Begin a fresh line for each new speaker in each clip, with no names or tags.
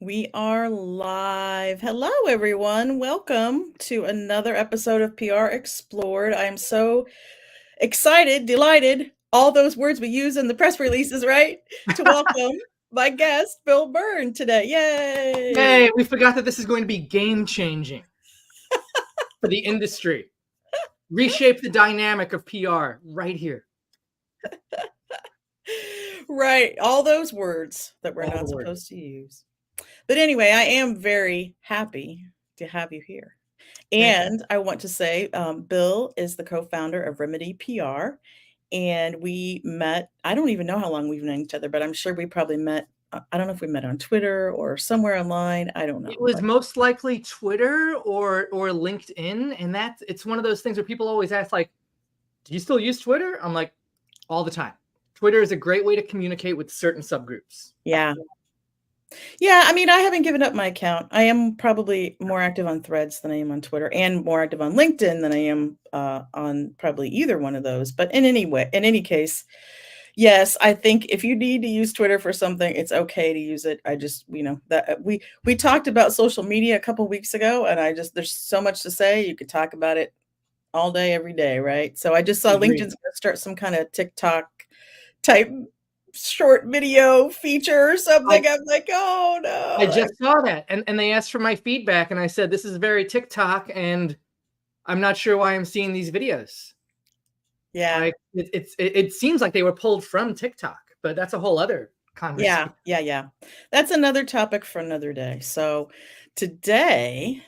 We are live. Hello, everyone. Welcome to another episode of PR Explored. I am so excited, delighted, all those words we use in the press releases, right? To welcome my guest, Bill Byrne, today. Yay!
Yay, we forgot that this is going to be game changing for the industry. Reshape the dynamic of PR right here.
Right, all those words that we're
All
not
the words.
supposed to use. But anyway, I am very happy to have you here.
Fantastic.
And I want to say, Bill is the co-founder of Remedy PR, and we met. I don't even know how long we've known each other, but I'm sure we probably met. I don't know if we met on Twitter or somewhere online. I don't
It
know,
was
but
most likely Twitter or LinkedIn, and it's one of those things where people always ask, like, do you still use Twitter? I'm like, all the time. Twitter is a great way to communicate with certain subgroups.
yeah, yeah. I mean, I haven't given up my account. I am probably more active on Threads than I am on Twitter, and more active on LinkedIn than I am on probably either one of those. But in any case, yes, I think if you need to use Twitter for something, it's okay to use it. I just, that we talked about social media a couple weeks ago, and there's so much to say. You could talk about it all day, every day, right? So I just saw
Agreed.
LinkedIn's gonna start some kind of TikTok type short video feature or
I,
something. I'm like, oh
I
no.
just saw that, and they asked for my feedback, and I said, this is very TikTok, and I'm not sure why I'm seeing these videos.
Yeah.
Like it seems like they were pulled from TikTok, but that's a whole other
Yeah,
conversation.
yeah, yeah. That's another topic for another day. So today,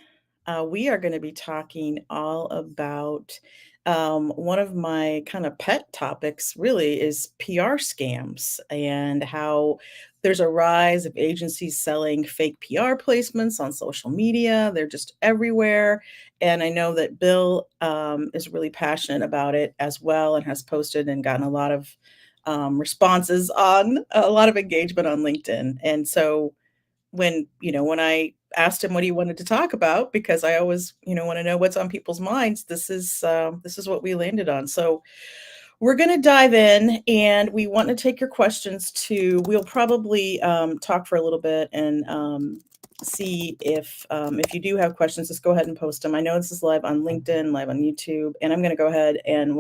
we are going to be talking all about one of my kind of pet topics, really, is PR scams and how there's a rise of agencies selling fake PR placements on social media. They're just everywhere. And I know that Bill is really passionate about it as well and has posted and gotten a lot of responses on a lot of engagement on LinkedIn. And so when I asked him what he wanted to talk about, because I always, want to know what's on people's minds, this is what we landed on. So we're going to dive in, and we want to take your questions too. We'll probably talk for a little bit and see if you do have questions, just go ahead and post them. I know this is live on LinkedIn, live on YouTube, and I'm going to go ahead and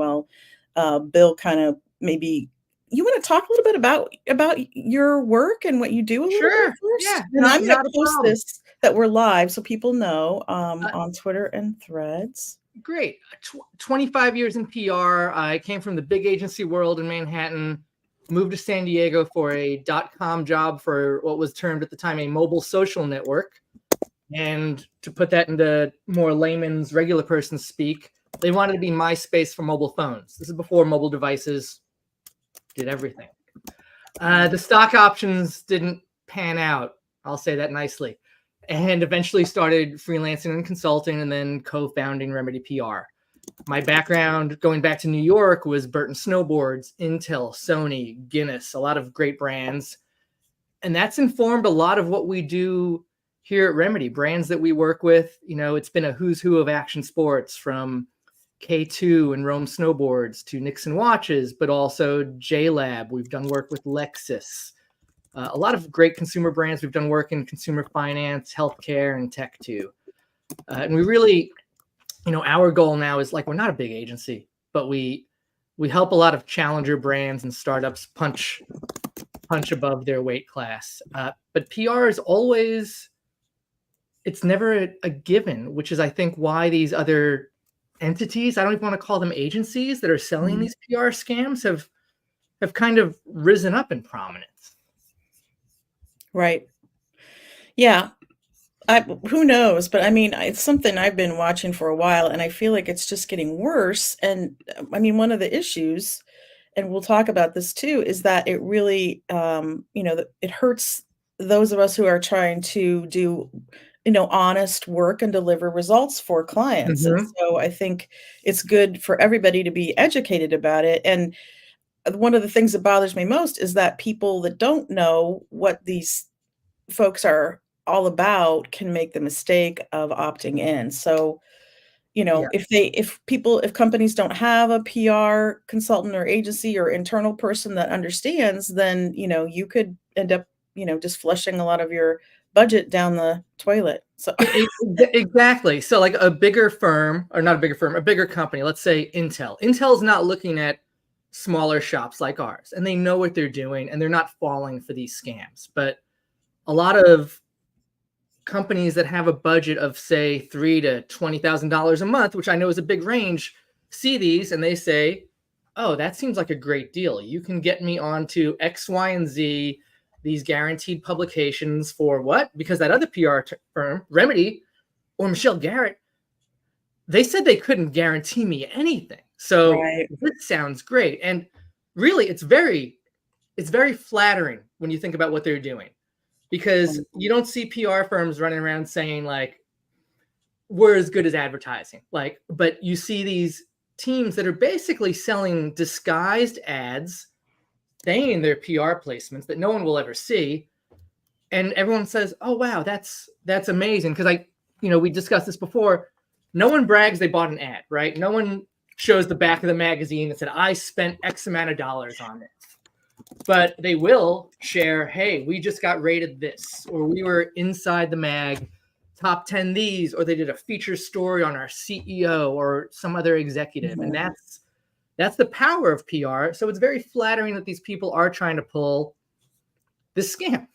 Bill kind of maybe you want to talk a little bit about your work and what you do a little bit
Sure.
first,
Yeah.
and I'm going to
Not a
post
problem.
this that we're live so people know
Uh,
on Twitter and Threads.
Great. 25 years in PR. I came from the big agency world in Manhattan, moved to San Diego for a .com job for what was termed at the time a mobile social network. And to put that into more layman's regular person speak, they wanted to be MySpace for mobile phones. This is before mobile devices did everything. The stock options didn't pan out. I'll say that nicely. And eventually started freelancing and consulting and then co-founding Remedy PR. My background going back to New York was Burton Snowboards, Intel, Sony, Guinness, a lot of great brands. And that's informed a lot of what we do here at Remedy, brands that we work with. It's been a who's who of action sports, from K2 and Rome Snowboards to Nixon Watches, but also JLab. We've done work with Lexus. A lot of great consumer brands. We've done work in consumer finance, healthcare, and tech too. And we really, our goal now is, like, we're not a big agency, but we help a lot of challenger brands and startups punch above their weight class. But PR is always, it's never a given, which is, I think, why these other entities, I don't even want to call them agencies, that are selling these PR scams have kind of risen up in prominence.
Right. Yeah. Who knows? But I mean, it's something I've been watching for a while, and I feel like it's just getting worse. And I mean, one of the issues, and we'll talk about this too, is that it really, it hurts those of us who are trying to do, honest work and deliver results for clients. And
Mm-hmm.
so I think it's good for everybody to be educated about it. And one of the things that bothers me most is that people that don't know what these folks are all about can make the mistake of opting in. So,
Yeah.
if companies don't have a PR consultant or agency or internal person that understands, then, you could end up, just flushing a lot of your budget down the toilet. So
Exactly. So like a bigger firm, or not a bigger firm, a bigger company, let's say Intel. Intel's not looking at smaller shops like ours, and they know what they're doing, and they're not falling for these scams. But a lot of companies that have a budget of say $3,000 to $20,000 a month, which I know is a big range, see these and they say, "Oh, that seems like a great deal. You can get me onto X, Y, and Z, these guaranteed publications for what?" Because that other PR firm, Remedy or Michelle Garrett, they said they couldn't guarantee me anything. So
right.
this sounds great, and really, it's very flattering when you think about what they're doing, because you don't see PR firms running around saying like we're as good as advertising. Like, but you see these teams that are basically selling disguised ads, saying they're PR placements that no one will ever see, and everyone says, "Oh wow, that's amazing." Because we discussed this before. No one brags they bought an ad, right? No one shows the back of the magazine that said, "I spent X amount of dollars on it." But they will share, "Hey, we just got rated this," or "We were inside the mag, top 10 these," or "They did a feature story on our CEO or some other executive." And
Mhm.
that's the power of PR. So it's very flattering that these people are trying to pull this scam. And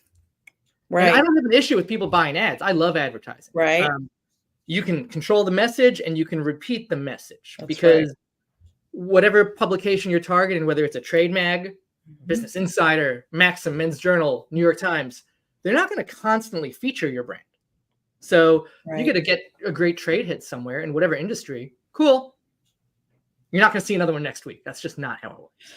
I
Right,
don't have an issue with people buying ads. I love advertising.
right.
You can control the message and you can repeat the message,
That's right.
because whatever publication you're targeting, whether it's a trade mag,
Mhm.
Business Insider, Maxim, Men's Journal, New York Times, they're not going to constantly feature your brand. So you get
Right.
to get a great trade hit somewhere in whatever industry. Cool. You're not going to see another one next week. That's just not how it works.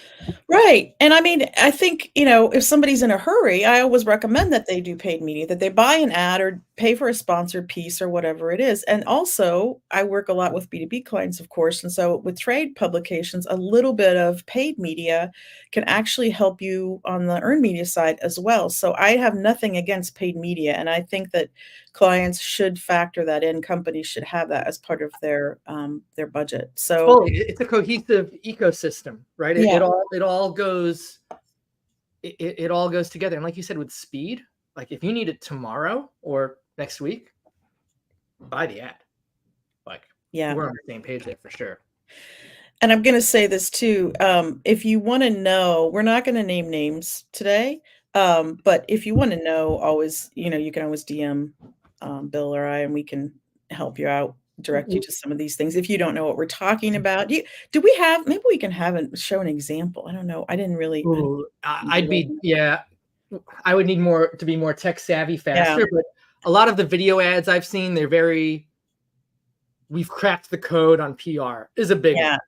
Right, and I mean, I think, if somebody's in a hurry, I always recommend that they do paid media, that they buy an ad or pay for a sponsored piece or whatever it is, and also, I work a lot with B2B clients, of course, and so with trade publications, a little bit of paid media can actually help you on the earned media side as well, so I have nothing against paid media, and I think that clients should factor that in, companies should have that as part of their budget, so
Fully, it's a cohesive ecosystem, right? It,
yeah,
it all it all goes it all goes together. And like you said, with speed, like if you need it tomorrow or next week, buy the ad. Like,
yeah.
we're on the same page there for sure.
And I'm gonna say this too, if you wanna know, we're not gonna name names today, but if you wanna know, always, you can always DM, Bill or I, and we can help you out, direct you to some of these things if you don't know what we're talking about. Do we have maybe we can have show an example. I don't know. I didn't
Ooh,
do
I'd be,
that.
yeah, I would need more to be more tech savvy
Yeah,
faster. But a lot of the video ads I've seen, they're very, "We've cracked the code on PR" is a big one.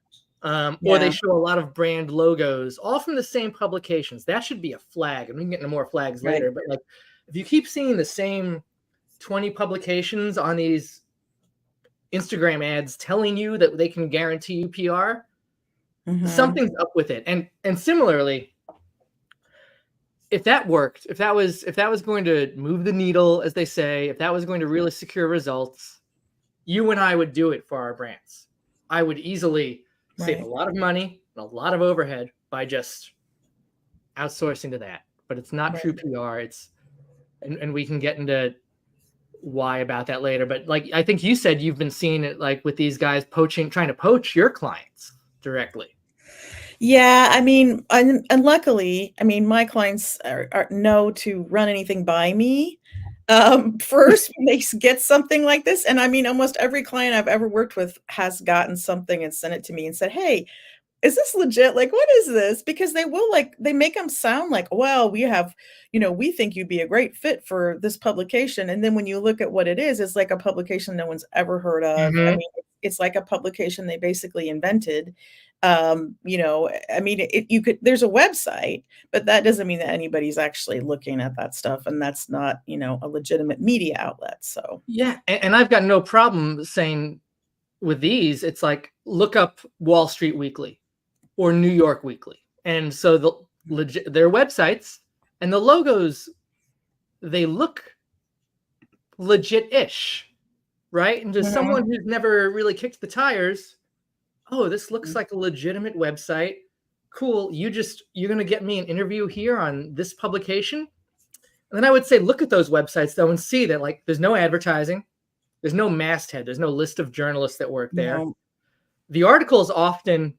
yeah,
Or they
yeah,
show a lot of brand logos, all from the same publications. That should be a flag, and we can get into more flags
right.
later. But like, if you keep seeing the same 20 publications on these Instagram ads telling you that they can guarantee you PR,
Mhm.
something's up with it. And similarly, if that worked, if that was going to move the needle, as they say, if that was going to really secure results, you and I would do it for our brands. I would easily save a
Right,
lot of money and a lot of overhead by just outsourcing to that. But it's not true
right.
PR. And we can get into why about that later. But like, I think you said you've been seeing it like with these guys trying to poach your clients directly.
Yeah, I mean, and luckily, I mean, my clients are know to run anything by me, first when they get something like this, and I mean, almost every client I've ever worked with has gotten something and sent it to me and said, "Hey, is this legit? Like, what is this?" Because they make them sound like, "Well, we think you'd be a great fit for this publication." And then when you look at what it is, it's like a publication no one's ever heard of. I
Mm-hmm.
mean, it's like a publication they basically invented. I mean, you could there's a website, but that doesn't mean that anybody's actually looking at that stuff, and that's not, a legitimate media outlet. So,
Yeah, and I've got no problem saying with these, it's like look up Wall Street Weekly or New York Weekly, and so their websites and the logos, they look legit-ish, right? And to
mhm,
someone who's never really kicked the tires, "Oh, this looks like a legitimate website. Cool. You're going to get me an interview here on this publication." And then I would say, look at those websites though and see that like there's no advertising, there's no masthead, there's no list of journalists that work there.
No.
The articles often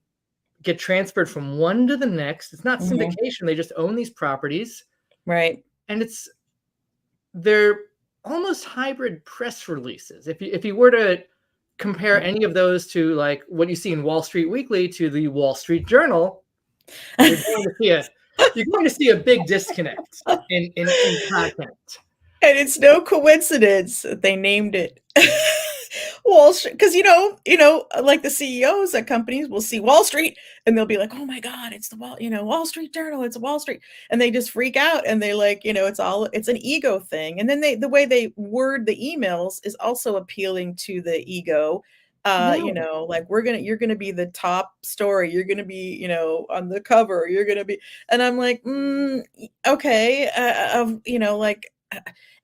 get transferred from one to the next. It's not
Mhm.
syndication. They just own these properties.
Right.
And they're almost hybrid press releases. If you were to compare any of those to like what you see in Wall Street Weekly to the Wall Street Journal, you're going to see a big disconnect in content.
And it's no coincidence that they named it Wall Street, because like the CEOs at companies will see Wall Street and they'll be like, "Oh my God, it's the Wall Street Journal, it's Wall Street," and they just freak out and they like, it's an ego thing. And then the way they word the emails is also appealing to the ego.
No.
Like you're gonna be the top story, you're gonna be, on the cover, you're gonna be, and I'm like, okay, like.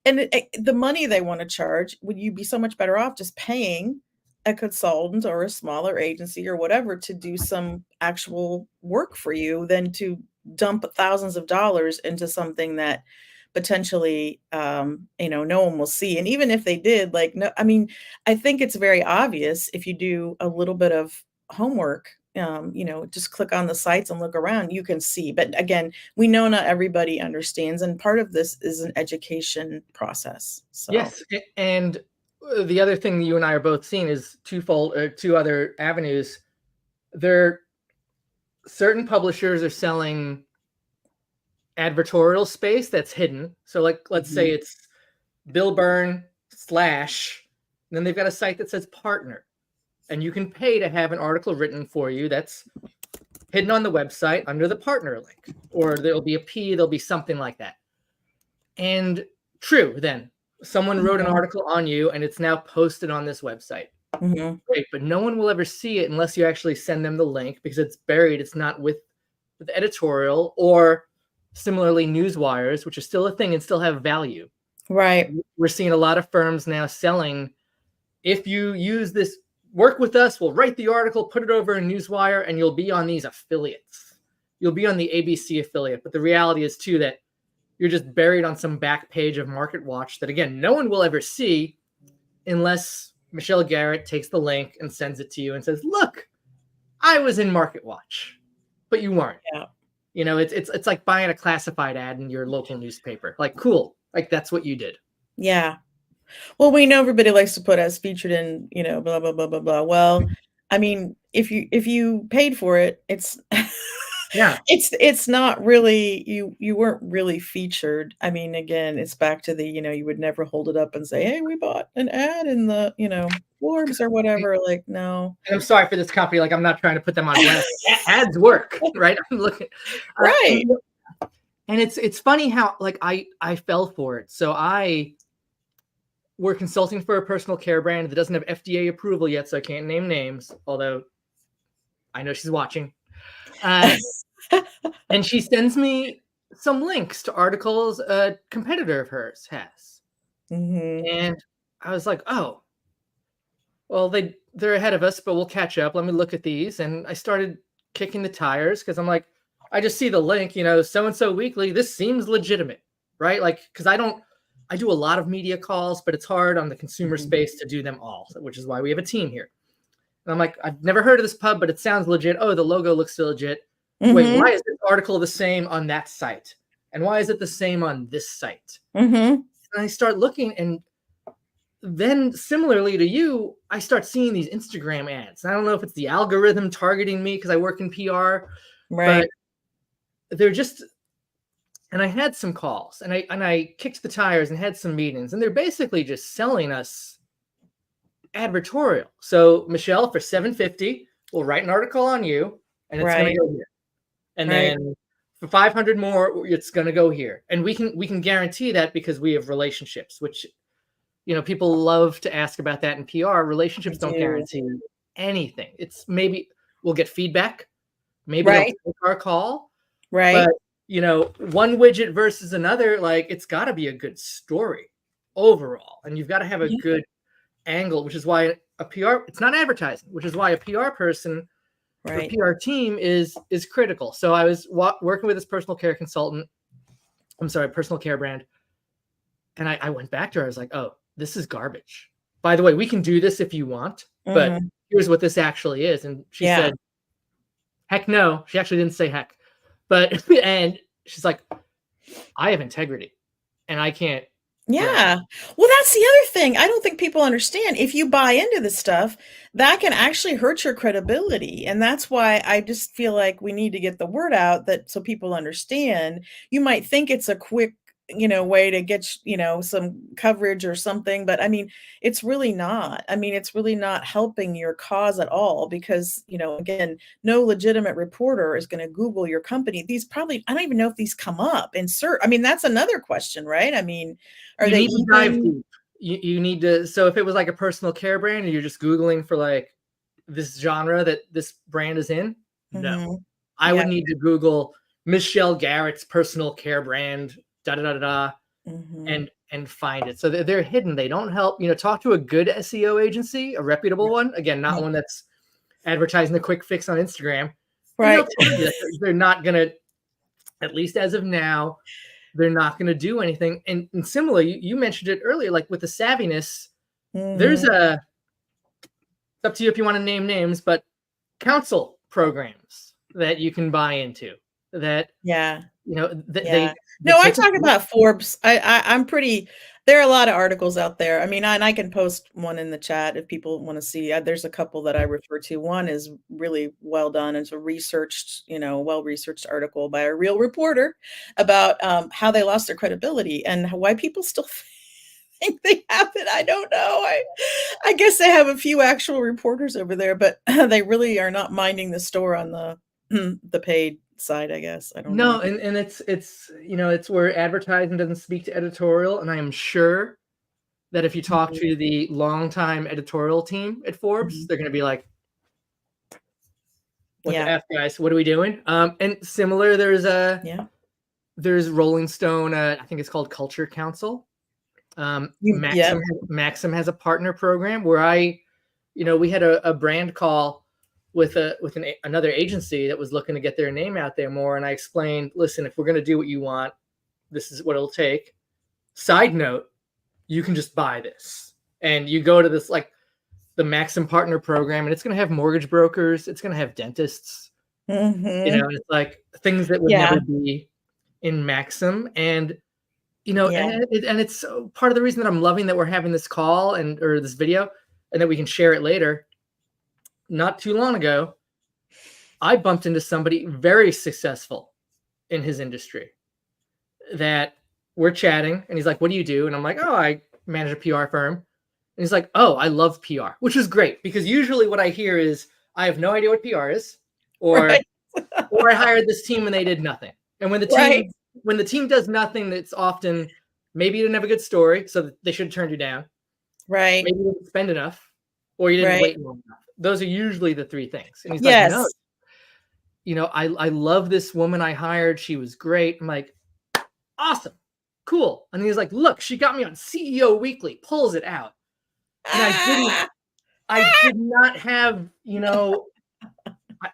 And the money they want to charge, would you be so much better off just paying a consultant or a smaller agency or whatever to do some actual work for you than to dump thousands of dollars into something that potentially, no one will see. And even if they did, like, no, I mean, I think it's very obvious if you do a little bit of homework, just click on the sites and look around, you can see. But again, we know not everybody understands. And part of this is an education process. So,
Yes. And the other thing you and I are both seeing is two other avenues. Certain publishers are selling advertorial space that's hidden. So like, let's say it's Bill Byrne / then they've got a site that says partner, and you can pay to have an article written for you that's hidden on the website under the partner link, or there'll be a P, there'll be something like that. And true, then someone wrote an article on you and it's now posted on this website. Great, but no one will ever see it unless you actually send them the link, because it's buried. It's not with the editorial, or similarly news wires, which are still a thing and still have value.
right.
We're seeing a lot of firms now selling, if you use this, work with us, we'll write the article, put it over in Newswire, and you'll be on these affiliates. You'll be on the ABC affiliate. But the reality is too that you're just buried on some back page of Market Watch that, again, no one will ever see unless Michelle Garrett takes the link and sends it to you and says, "Look, I was in Market Watch," but you weren't.
Yeah.
It's like buying a classified ad in your local newspaper. Like, cool. Like, that's what you did.
Yeah. Well, we know everybody likes to put as featured in, blah, blah, blah, blah, blah. Well, I mean, if you paid for it, it's
Yeah.
it's not really, you weren't really featured. I mean, again, it's back to the, you would never hold it up and say, "Hey, we bought an ad in the, Forbes or whatever." Like, no.
And I'm sorry for this company. Like, I'm not trying to put them on blast. Ads work, right? I'm looking.
Right.
And it's funny how like I fell for it. So we're consulting for a personal care brand that doesn't have FDA approval yet, so I can't name names, although I know she's watching. And she sends me some links to articles a competitor of hers has. And I was like, oh, well, they're ahead of us, but we'll catch up. Let me look at these. And I started kicking the tires because I'm like, I just see the link, so-and-so weekly. This seems legitimate, right? Like, because I do a lot of media calls, but it's hard on the consumer space to do them all, which is why we have a team here. And I'm like, I've never heard of this pub, but it sounds legit. Oh, the logo looks legit. Wait, why is this article the same on that site? And why is it the same on this site? And I start looking, and then similarly to you, I start seeing these Instagram ads. I don't know if it's the algorithm targeting me because I work in PR,
Right.
but they're just, and I had some calls and I kicked the tires and had some meetings, and they're basically just selling us advertorial. So Michelle, for $750, we'll write an article on you, and it's going to go here. And then for 500 more, it's going to go here. And we can guarantee that because we have relationships, which, people love to ask about that in PR. Relationships don't guarantee anything. It's maybe we'll get feedback. Maybe they'll take our call.
Right.
But, one widget versus another, like, it's got to be a good story overall. And you've got to have a good angle, which is why a PR, it's not advertising, which is why a PR person, or PR team is critical. So I was working with this personal care brand. And I went back to her. I was like, oh, this is garbage. By the way, we can do this if you want, but
Mhm.
here's what this actually is. And she
Yeah.
said, heck no. She actually didn't say heck. But, and she's like, I have integrity and I can't, yeah.
Yeah. Well, that's the other thing. I don't think people understand. If you buy into this stuff, that can actually hurt your credibility. And that's why I just feel like we need to get the word out that so people understand. You might think it's a quick, way to get, some coverage or something, but I mean, it's really not. I mean, it's really not helping your cause at all because, again, no legitimate reporter is going to Google your company. These probably, I don't even know if these come up in search. I mean, that's another question, right? I mean, are
You
they
need to dive
even
deep. You need to, so if it was like a personal care brand and you're just Googling for like this genre that this brand is in, no.
Mhm.
I would
Yeah.
need to Google Michelle Garrett's personal care brand, da da da da, da,
Mhm.
and find it. So they're hidden. They don't help. Talk to a good SEO agency, a reputable one. Again, not
Mhm.
one that's advertising the quick fix on Instagram, and they'll
Right.
tell you that they're not gonna, at least as of now, they're not gonna do anything. And similarly, you mentioned it earlier, like with the savviness, there's
Mhm.
a, it's up to you if you want to name names, but council programs that you can buy into that
Yeah.
they
Yeah. No, I
take a
talk about Forbes. I'm pretty there are a lot of articles out there. I mean, and I can post one in the chat if people wanna see. There's a couple that I refer to. One is really well done. It's a researched, well-researched article by a real reporter about, how they lost their credibility and why people still think they have it. I don't know. I guess they have a few actual reporters over there, but they really are not minding the store on the the paid side, I guess. I don't know.
No, and it's where advertising doesn't speak to editorial, and I am sure that if you talk
Mhm.
to the longtime editorial team at Forbes,
Mhm.
they're going to be like, "What the
Yeah.
f, guys? What are we doing?" And similar,
Yeah.
there's Rolling Stone. I think it's called Culture Council.
Yep.
Maxim has a partner program where we had a brand call with another agency that was looking to get their name out there more, and I explained, listen, if we're going to do what you want, this is what it'll take. Side note, you can just buy this, and you go to this like the Maxim partner program, and it's going to have mortgage brokers, it's going to have dentists,
Mhm.
and it's like things that would
Yeah.
never be in Maxim. And
Yeah.
it's part of the reason that I'm loving that we're having this call and or this video, and that we can share it later. Not too long ago, I bumped into somebody very successful in his industry that we're chatting, and he's like, "What do you do?" And I'm like, "Oh, I manage a PR firm." And he's like, "Oh, I love PR," which is great because usually what I hear is, "I have no idea what PR is," or
Right.
"or I hired this team and they did nothing." And
Right.
when the team does nothing, that's often maybe you didn't have a good story, so they should have turned you down.
Right.
Maybe you didn't spend enough, or you didn't
Right.
wait long enough. Those are usually the three things. And he's like, "No,
Yes.
I love this woman I hired. She was great." I'm like, "Awesome, cool." And he's like, "Look, she got me on CEO Weekly." Pulls it out, and
Ah!
I did not have,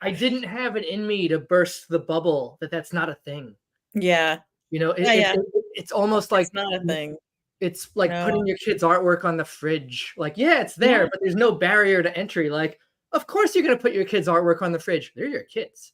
I didn't have it in me to burst the bubble that that's not a thing.
Yeah. Yeah, yeah.
It's almost
It's
like
not a thing.
it's like
No.
putting your kid's artwork on the fridge. Like, yeah, it's there,
Yeah.
but there's no barrier to entry. Like, of course you're gonna put your kid's artwork on the fridge. They're your kids,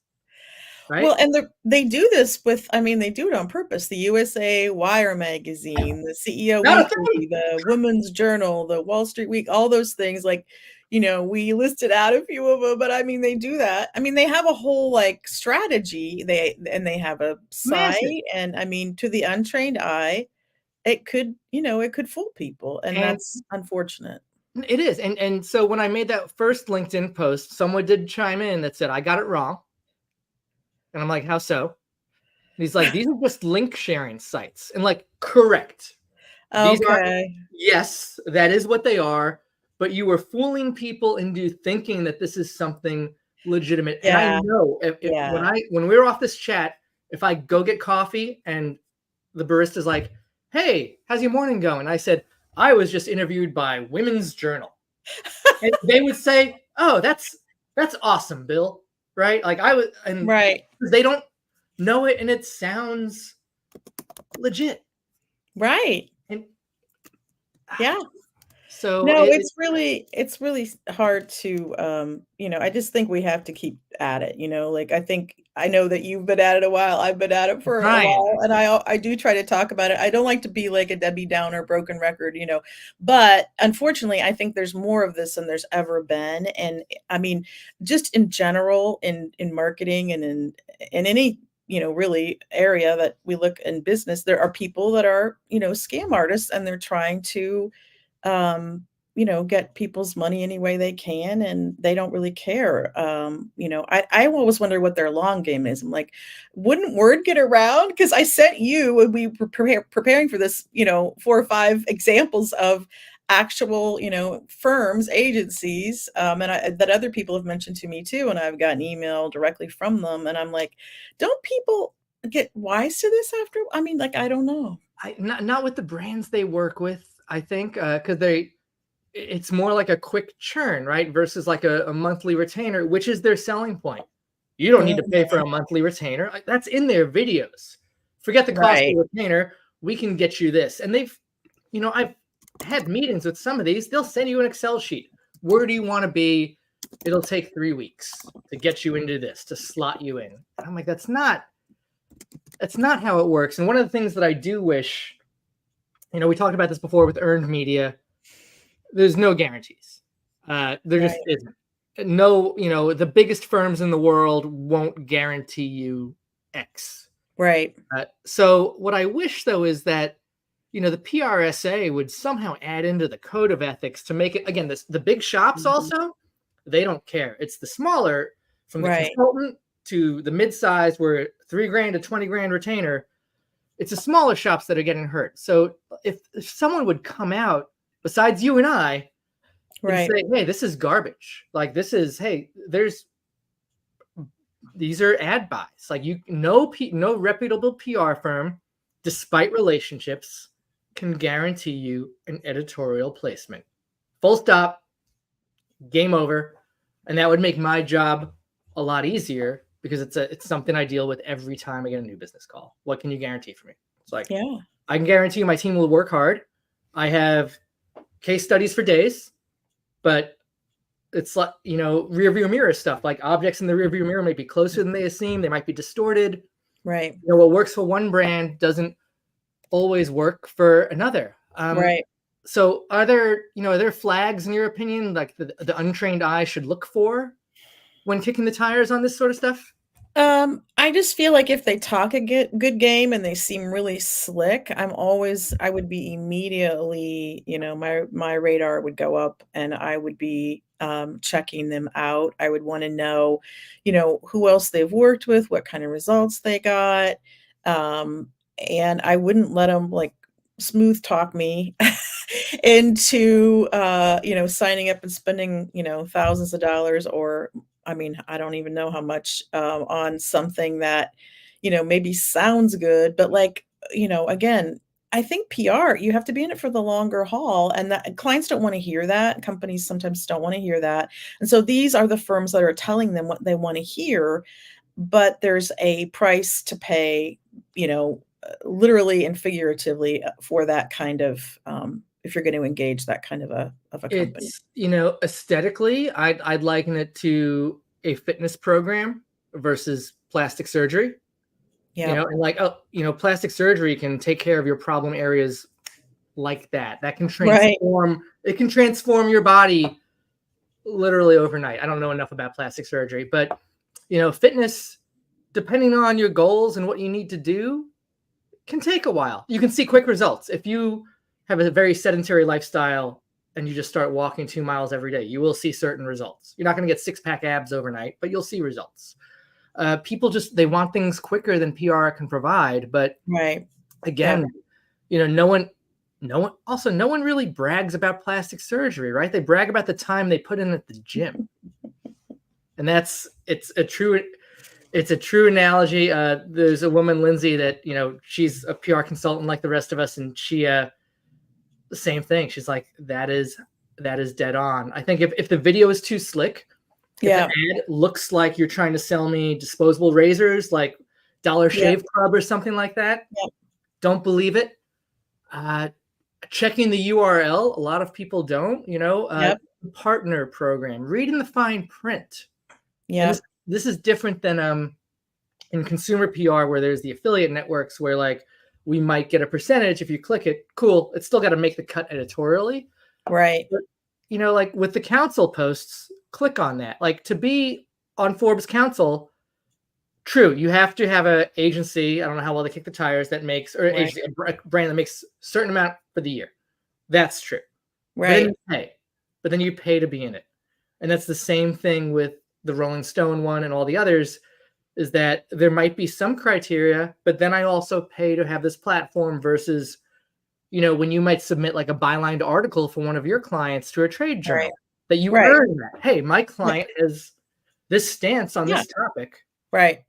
Well,
right?
and they do this with I mean, they do it on purpose. The USA Wire magazine, the CEO
Not a
Weekly,
thing.
the Women's Journal, the Wall Street Week, all those things, like, we listed out a few of them, but I mean, they do that. I mean, they have a whole, like, strategy. They have a
Massive.
site, and I mean, to the untrained eye, it could fool people, and
And
that's unfortunate.
it is. And so when I made that first LinkedIn post, someone did chime in that said, I got it wrong. And I'm like, how so? And he's like, these are just link sharing sites. And like, correct. These are,
Okay.
yes, that is what they are. But you were fooling people into thinking that this is something legitimate. And I
Yeah,
know if
yeah.
when we were off this chat, if I go get coffee and the barista's like, hey, how's your morning going? I said, I was just interviewed by Women's Journal. And they would say, oh, that's awesome, Bill. Right? Like I was, and
Right,
they don't know it and it sounds legit.
right.
And
Yeah.
So
No, it's really hard to, I just think we have to keep at it, like, I know that you've been at it a while, I've been at it for a
Brian,
while, and I do try to talk about it. I don't like to be like a Debbie Downer, broken record, but unfortunately, I think there's more of this than there's ever been, and, I mean, just in general, in marketing and in any, really area that we look in business, there are people that are, scam artists, and they're trying to, um, get people's money any way they can, and they don't really care. I always wonder what their long game is. I'm like, wouldn't word get around? Because I sent you when we were preparing for this, 4 or 5 examples of actual, firms, agencies, that other people have mentioned to me too, and I've gotten email directly from them, and I'm like, don't people get wise to this after? I mean, like, I don't know.
not with the brands they work with, I think, because it's more like a quick churn, right? Versus like a monthly retainer, which is their selling point. You don't need to pay for
Mhm.
a monthly retainer. That's in their videos. Forget the cost of
Right,
the retainer. We can get you this. And I've had meetings with some of these. They'll send you an Excel sheet. Where do you want to be? It'll take 3 weeks to get you into this, to slot you in. And I'm like, that's not how it works. And one of the things that I do wish, we talked about this before with earned media. There's no guarantees. There just
right,
isn't. No, the biggest firms in the world won't guarantee you X.
right.
So what I wish though is that the PRSA would somehow add into the code of ethics to make it, again, the big shops
Mhm.
also, they don't care. It's the smaller, from the
Right.
consultant to the mid-sized, where $3,000 to $20,000 retainer, it's the smaller shops that are getting hurt. So if someone would come out besides you and I and
Right.
say, hey, this is garbage. Like, hey, these are ad buys. Like, no reputable PR firm, despite relationships, can guarantee you an editorial placement. Full stop, game over. And that would make my job a lot easier, because it's something I deal with every time I get a new business call. What can you guarantee for me? It's like,
Yeah.
I can guarantee you my team will work hard. I have case studies for days, but it's like, rear view mirror stuff. Like, objects in the rear view mirror might be closer than they seem. They might be distorted.
Right.
What works for one brand doesn't always work for another.
Right.
So are there flags in your opinion, like the untrained eye should look for when kicking the tires on this sort of stuff?
I just feel like if they talk a good game and they seem really slick, I would be immediately, my radar would go up and I would be checking them out. I would want to know, who else they've worked with, what kind of results they got. Um, and I wouldn't let them like smooth talk me into signing up and spending, thousands of dollars, or I mean, I don't even know how much, on something that, maybe sounds good, but like, again, I think PR, you have to be in it for the longer haul, and that clients don't wanna hear that, companies sometimes don't wanna hear that, and so these are the firms that are telling them what they wanna hear, but there's a price to pay, literally and figuratively, for that kind of, if you're gonna engage that kind of a company.
It's, aesthetically, I'd liken it to a fitness program versus plastic surgery.
Yep.
And like, oh, plastic surgery can take care of your problem areas like that. That can
Right.
transform your body literally overnight. I don't know enough about plastic surgery, but fitness, depending on your goals and what you need to do, can take a while. You can see quick results. If you have a very sedentary lifestyle and you just start walking 2 miles every day, you will see certain results. You're not going to get six-pack abs overnight, but you'll see results. People they want things quicker than PR can provide. But
Right. Yep.
again, no one really brags about plastic surgery, right? They brag about the time they put in at the gym. And it's a true analogy. There's a woman, Lindsay, that she's a PR consultant like the rest of us, and she the same thing. She's like, that is dead on. I think if the video is too slick, if the
Yeah.
ad looks like you're trying to sell me disposable razors, like Dollar
Yep.
Shave Club or something like that,
Yep.
don't believe it. Uh, checking the URL. A lot of people don't,
Yep.
partner program, reading the fine print. And this
Yep.
this is different than in consumer PR where there's the affiliate networks where like we might get a percentage if you click it. Cool. It's still got to make the cut editorially.
Right.
But like with the council posts, click on that. Like to be on Forbes Council, true, you have to have an agency. I don't know how well they kick the tires that makes, or
Right.
agency, a brand that makes a certain amount for the year. That's true. But then
Right.
you pay. But then you pay to be in it. And that's the same thing with the Rolling Stone one and all the others, is that there might be some criteria, but then I also pay to have this platform versus, when you might submit like a bylined article for one of your clients to a trade
Right.
journal that you
Right.
earn that. Hey, my
Yeah.
client has this stance on
Yeah.
this topic.
Right.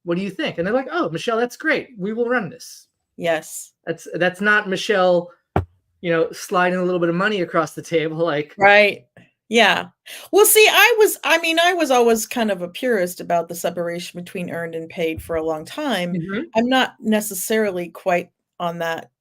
What do you think? And they're like, oh, Michelle, that's great. We will run this.
Yes.
That's not Michelle, sliding a little bit of money across the table. Like,
Right. Yeah. Well, see, I was always kind of a purist about the separation between earned and paid for a long time.
mhm.
I'm not necessarily quite on that,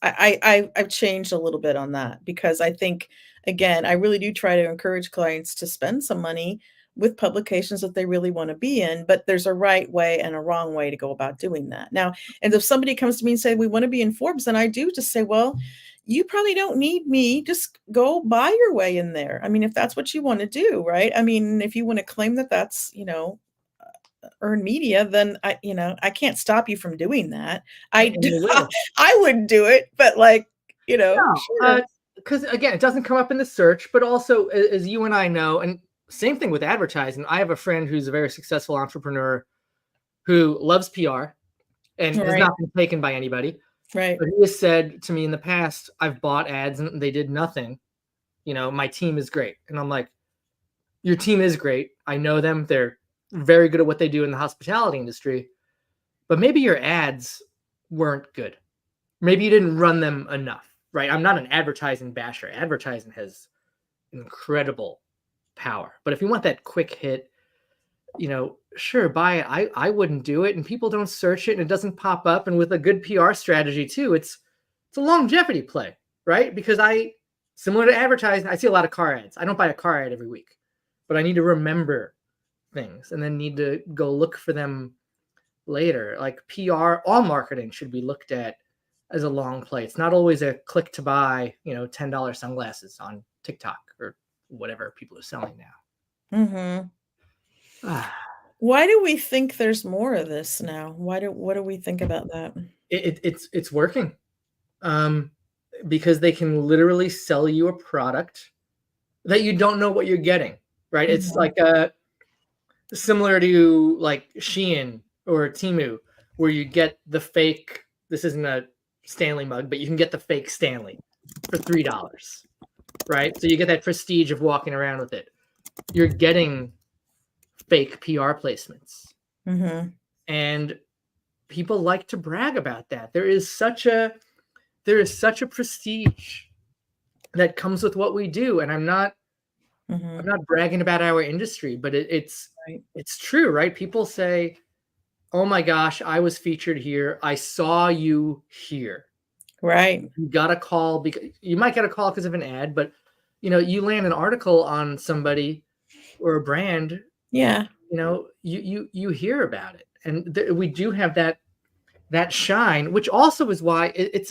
I've changed a little bit on that because I think, again, I really do try to encourage clients to spend some money with publications that they really want to be in, but there's a right way and a wrong way to go about doing that. Now, and if somebody comes to me and say, we want to be in Forbes, then I do just say, well, you probably don't need me. Just go buy your way in there. I mean, if that's what you want to do, right? I mean, if you want to claim that that's, earn media, then I can't stop you from doing that. I
And
do,
they will.
I wouldn't do it, but like,
No,
sure.
because again, it doesn't come up in the search, but also as you and I know, and same thing with advertising. I have a friend who's a very successful entrepreneur who loves PR and has
Right,
not been taken by anybody.
right,
But he has said to me in the past, I've bought ads and they did nothing. My team is great. And I'm like, your team is great. I know them. They're very good at what they do in the hospitality industry. But maybe your ads weren't good. Maybe you didn't run them enough, right? I'm not an advertising basher. Advertising has incredible power. But if you want that quick hit, sure, buy it. I wouldn't do it. And people don't search it and it doesn't pop up. And with a good PR strategy too, it's a longevity play, right? Because similar to advertising, I see a lot of car ads. I don't buy a car ad every week, but I need to remember things and then need to go look for them later. Like PR, all marketing should be looked at as a long play. It's not always a click to buy, $10 sunglasses on TikTok or whatever people are selling now.
mhm. Why do we think there's more of this now? What do we think about that?
It's working. Um, because they can literally sell you a product that you don't know what you're getting, right? It's
Mhm.
like similar to like Shein or Temu, where you get the fake. This isn't a Stanley mug, but you can get the fake Stanley for $3, right? So you get that prestige of walking around with it. You're getting fake PR placements,
Mhm.
and people like to brag about that. There is such a prestige that comes with what we do, and I'm not
Mhm.
bragging about our industry, but it's
Right.
it's true, right? People say, oh my gosh, I was featured here, I saw you here.
Right.
You got a call, because you might get a call because of an ad, but you land an article on somebody or a brand,
Yeah.
you hear about it, and we do have that shine, which also is why it's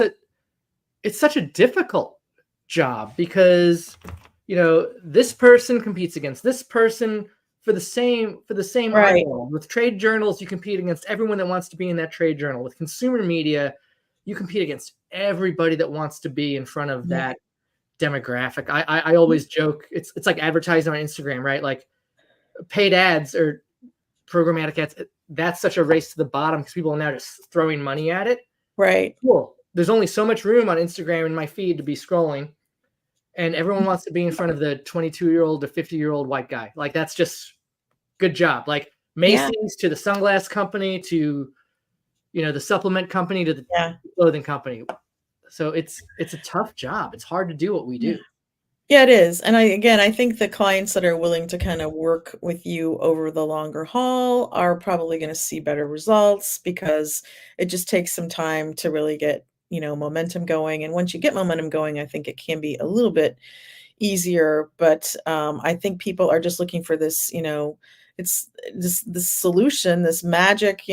such a difficult job, because this person competes against this person for the same
Right.
eyeball. With trade journals, you compete against everyone that wants to be in that trade journal. With consumer media, you compete against everybody that wants to be in front of
Yeah.
that demographic. I always joke, it's like advertising on Instagram, right? Like paid ads or programmatic ads, that's such a race to the bottom because people are now just throwing money at it.
Right.
Cool. There's only so much room on Instagram in my feed to be scrolling, and everyone wants to be in front of the 22-year-old to 50-year-old white guy. Like, that's just good job. Like
Yeah.
Macy's to the sunglass company to the supplement company to the
Yeah.
clothing company. So it's a tough job. It's hard to do what we
Yeah.
do.
Yeah, it is, and I think the clients that are willing to kinda work with you over the longer haul are probably gonna see better results because it just takes some time to really get momentum going. And once you get momentum going, I think it can be a little bit easier. But I think people are just looking for this, it's this solution, this magic,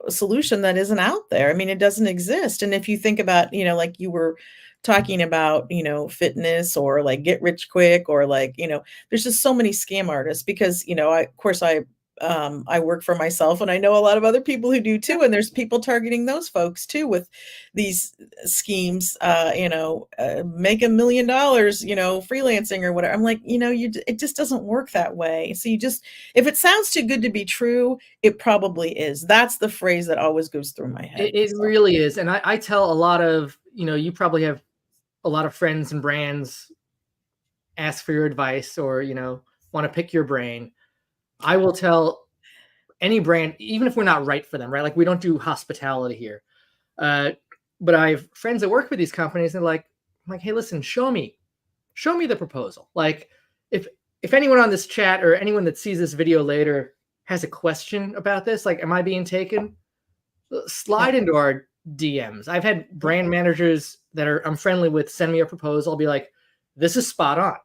solution that isn't out there. I mean, it doesn't exist. And if you think about, like you were talking about, fitness or like get rich quick or like, there's just so many scam artists because, of course I work for myself and I know a lot of other people who do too. And there's people targeting those folks too with these schemes, make $1 million, freelancing or whatever. I'm like, it just doesn't work that way. So if it sounds too good to be true, it probably is. That's the phrase that always goes through my head.
It
So.
really is. And I tell a lot of, you probably have a lot of friends and brands ask for your advice or, want to pick your brain. I will tell any brand, even if we're not right for them, right? Like we don't do hospitality here. But I have friends that work for these companies and I'm like, hey, listen, show me the proposal. Like if anyone on this chat or anyone that sees this video later has a question about this, like, am I being taken? Slide
Yeah.
into our DMs. I've had brand managers that I'm friendly with send me a proposal. I'll be like, this is spot on.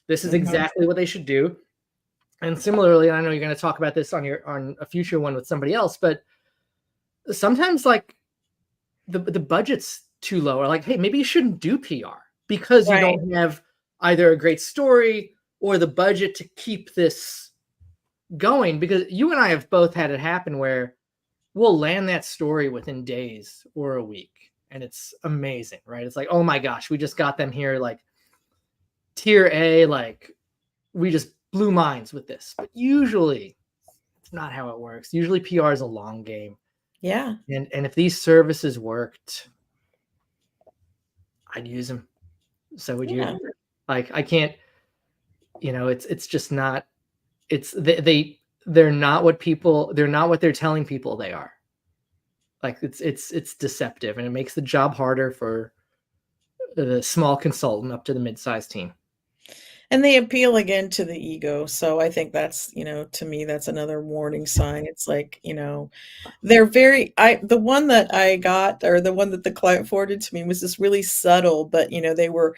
This is exactly what they should do. And similarly, I know you're going to talk about this on a future one with somebody else, but sometimes like the budget's too low, or like, hey, maybe you shouldn't do PR because you
Right.
don't have either a great story or the budget to keep this going. Because you and I have both had it happen where we'll land that story within days or a week, and it's amazing, right? It's like, oh my gosh, we just got them here, like tier A, like we just blew minds with this. But usually it's not how it works. Usually PR is a long game.
Yeah.
And if these services worked, I'd use them. So would
Yeah.
you. Like I can't, it's just not, they're not what they're telling people they are. Like it's deceptive, and it makes the job harder for the small consultant up to the mid-sized team.
And they appeal again to the ego. So I think that's, to me, that's another warning sign. It's like, they're the one that I got or the one that the client forwarded to me was just really subtle, but they were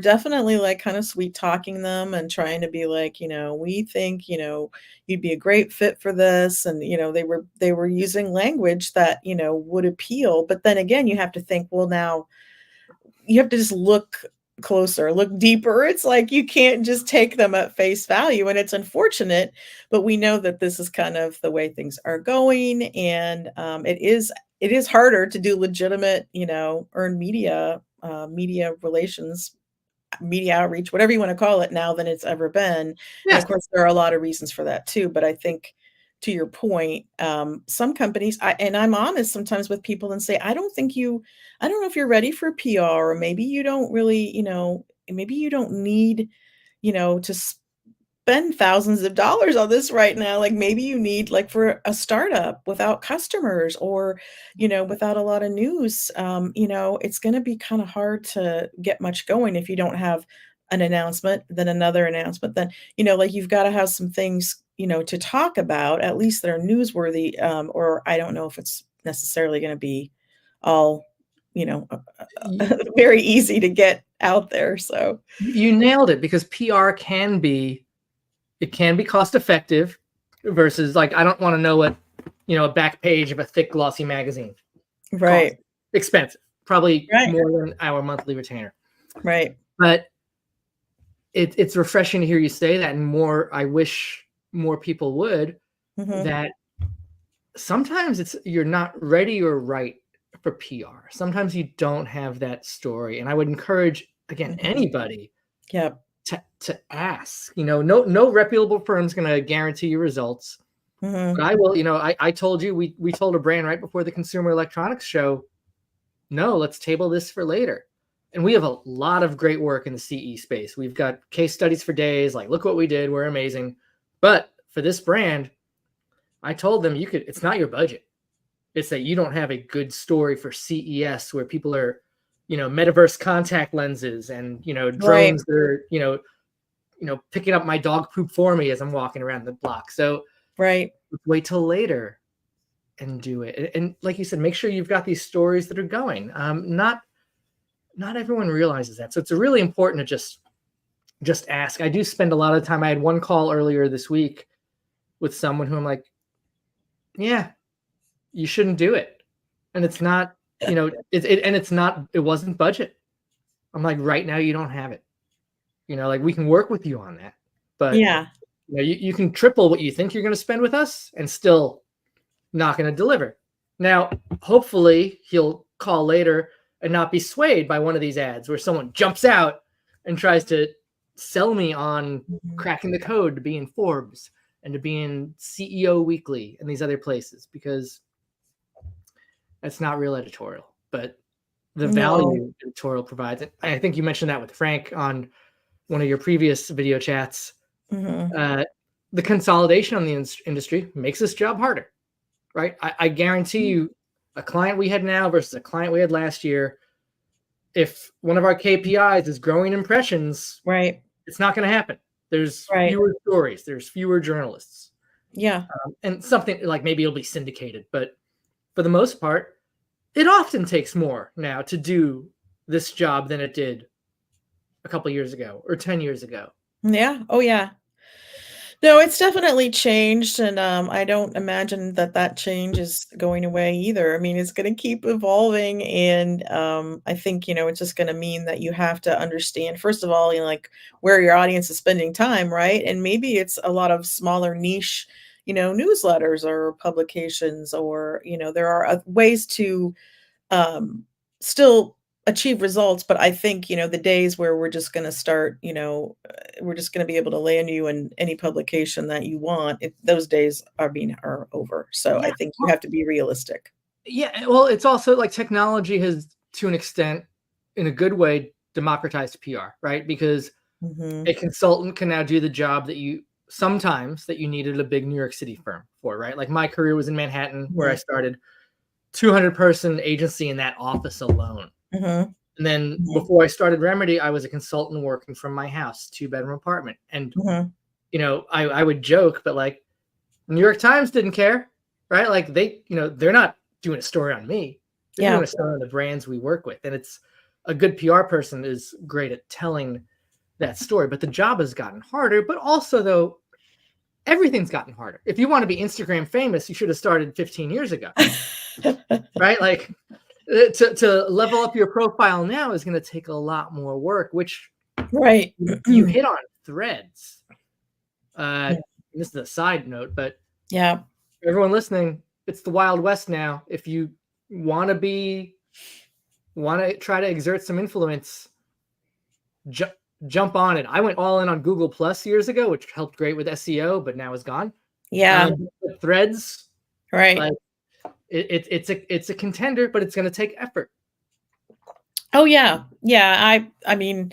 definitely like kind of sweet talking them and trying to be like, we think, you'd be a great fit for this. And, they were using language that, would appeal. But then again, you have to think, well, now you have to just look closer, look deeper. It's like you can't just take them at face value, and it's unfortunate, but we know that this is kind of the way things are going, and it is harder to do legitimate, earned media relations, media outreach, whatever you want to call it now than it's ever been. And of
Yes.
course, there are a lot of reasons for that too. But I think to your point, some companies, and I'm honest sometimes with people and say, I don't know if you're ready for PR, or maybe you don't really, maybe you don't need, to spend thousands of dollars on this right now. Like maybe you need like for a startup without customers or, without a lot of news, it's going to be kind of hard to get much going if you don't have an announcement, then another announcement, then, like you've got to have some things, to talk about at least that are newsworthy. Or I don't know if it's necessarily going to be all, you know,
You,
very easy to get out there. So,
you nailed it, because PR it can be cost effective versus like, I don't want to know what, a back page of a thick glossy magazine costs.
right,
Expensive, probably
right,
more than our monthly retainer.
right.
But it's refreshing to hear you say that, and I wish more people would,
Mhm.
that sometimes you're not ready or right for PR. Sometimes you don't have that story. And I would encourage, again,
Mhm.
anybody
Yep.
to ask. No reputable firm's gonna guarantee you results. But
Mhm.
I will, I told you, we told a brand right before the Consumer Electronics Show, no, let's table this for later. And we have a lot of great work in the CE space. We've got case studies for days, like, look what we did, we're amazing. But for this brand, I told them, it's not your budget. It's that you don't have a good story for CES where people are, metaverse contact lenses and,
Right,
drones that are, picking up my dog poop for me as I'm walking around the block. So
right.
wait till later. and do it. And like you said, make sure you've got these stories that are going. Not everyone realizes that. So it's really important to just ask. I do spend a lot of time. I had one call earlier this week with someone who I'm like, yeah, you shouldn't do it. And it's not, and it's not, it wasn't budget. I'm like, right now you don't have it. Like we can work with you on that, but
Yeah.
you can triple what you think you're going to spend with us and still not going to deliver. Now, hopefully he'll call later and not be swayed by one of these ads where someone jumps out and tries to sell me on
Mhm.
cracking the code to be in Forbes and to be in CEO Weekly and these other places, because that's not real editorial. But the
No.
value editorial provides it. I think you mentioned that with Frank on one of your previous video chats.
Mhm.
The consolidation on the industry makes this job harder, right? I guarantee you, a client we had now versus a client we had last year, if one of our KPIs is growing impressions,
Right.
it's not going to happen. There's
Right.
fewer stories, there's fewer journalists,
Yeah.
and something like maybe it'll be syndicated, but for the most part, it often takes more now to do this job than it did a couple years ago or 10 years ago.
Yeah. Oh, yeah. No, it's definitely changed, and, I don't imagine that that change is going away either. I mean, it's gonna keep evolving, and, I think, it's just gonna mean that you have to understand, first of all, like, where your audience is spending time, right? And maybe it's a lot of smaller niche, newsletters or publications or, there are, ways to um, still achieve results, but I think, the days where we're just gonna start, we're just gonna be able to land you in any publication that you want, those days are over. So I
Yeah.
think you have to be realistic.
Yeah, well, it's also like technology has, to an extent, in a good way, democratized PR, right? Because a
Mhm,
consultant can now do the job that you needed a big New York City firm for, right? Like my career was in Manhattan, where I
mhm,
started, 200-person agency in that office alone.
mhm,
And then
mhm,
before I started Remedy, I was a consultant working from my house, 2-bedroom apartment. And
mhm.
I would joke, but like New York Times didn't care, right? Like they're not doing a story on me. They're doing
Yeah.
a story on the brands we work with. And it's a good PR person is great at telling that story. But the job has gotten harder. But also, though, everything's gotten harder. If you want to be Instagram famous, you should have started 15 years ago, right? Like to level up your profile now is going to take a lot more work, which
Right.
you hit on Threads.
Yeah.
This is a side note, but
Yeah.
everyone listening, it's the Wild West now. If you want to be, want to try to exert some influence, ju- jump on it. I went all in on Google Plus years ago, which helped great with SEO, but now is gone.
Yeah.
Threads,
Right.
like it's a contender, but it's going to take effort.
Oh, yeah. Yeah, I mean,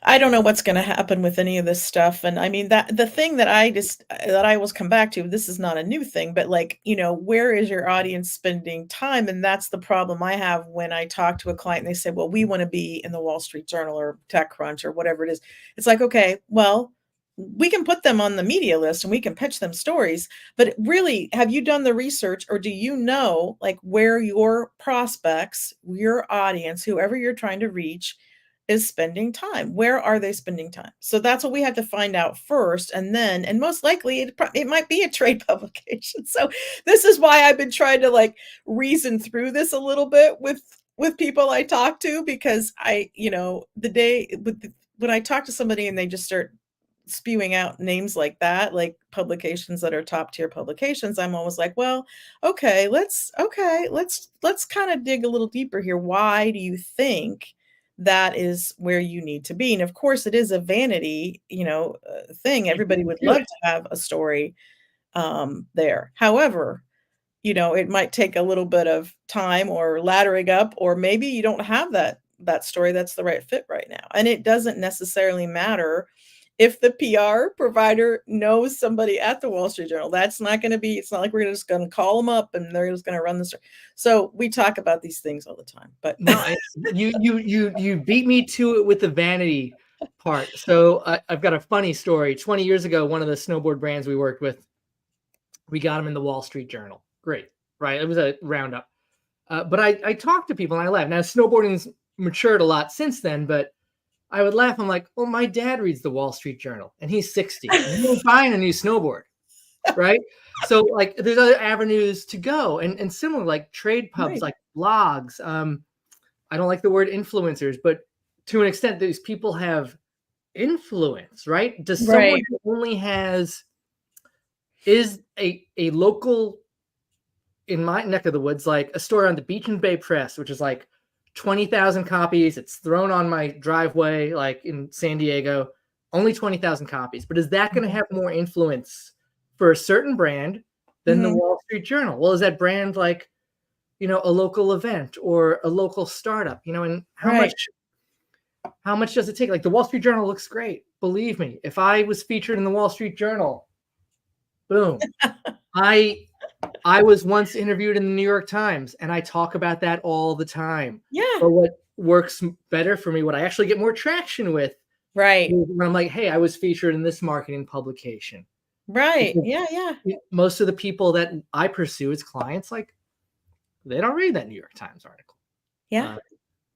I don't know what's gonna happen with any of this stuff, and I mean, that the thing that I always come back to, this is not a new thing, but, like, where is your audience spending time? And that's the problem I have when I talk to a client and they say, "Well, we wanna be in the Wall Street Journal or TechCrunch," or whatever it is. It's like, "Okay, well, we can put them on the media list and we can pitch them stories, but really, have you done the research or do you know, like, where your prospects, your audience, whoever you're trying to reach is spending time? Where are they spending time?" So that's what we have to find out first, and most likely it might be a trade publication. So this is why I've been trying to, like, reason through this a little bit with people I talk to, because the day when I talk to somebody and they just start spewing out names like that, like publications that are top tier publications, I'm always like, "Well, let's kinda dig a little deeper here. Why do you think that is where you need to be?" And of course, it is a vanity, thing.
You beat
Everybody
me
would
to
love
it.
to have a story, there. However, it might take a little bit of time or laddering up, or maybe you don't have that story that's the right fit right now. And it doesn't necessarily matter if the PR provider knows somebody at the Wall Street Journal. That's not gonna be it's not like we're just gonna call them up and they're just gonna run the story. So we talk about these things all the time, but
No, you beat me to it with the vanity part. So I've got a funny story. 20 years ago, one of the snowboard brands we worked with, we got them in the Wall Street Journal. Great. right? It was a roundup. But I talked to people and I laughed. Now snowboarding's matured a lot since then, but I would laugh. I'm like, well, my dad reads the Wall Street Journal and he's 60 and he ain't buying a new snowboard, right? So like there's other avenues to go, and similar like trade pubs,
Right.
like blogs. I don't like the word influencers, but to an extent, these people have influence, right? Does someone
Right.
who only is a local, in my neck of the woods, like a store on the Beach and Bay Press, which is like 20,000 copies. It's thrown on my driveway, like in San Diego, only 20,000 copies. But is that going to have more influence for a certain brand than the
Mhm.
Wall Street Journal? Well, is that brand like, a local event or a local startup, and
Right.
how much does it take? Like the Wall Street Journal looks great. Believe me, if I was featured in the Wall Street Journal, boom. I I was once interviewed in the New York Times, and I talk about that all the time.
Yeah.
But what works better for me, what I actually get more traction with,
Right.
is when I'm like, hey, I was featured in this marketing publication.
Right.
Because
Yeah, yeah.
most of the people that I pursue as clients, like, they don't read that New York Times article.
Yeah.
Uh,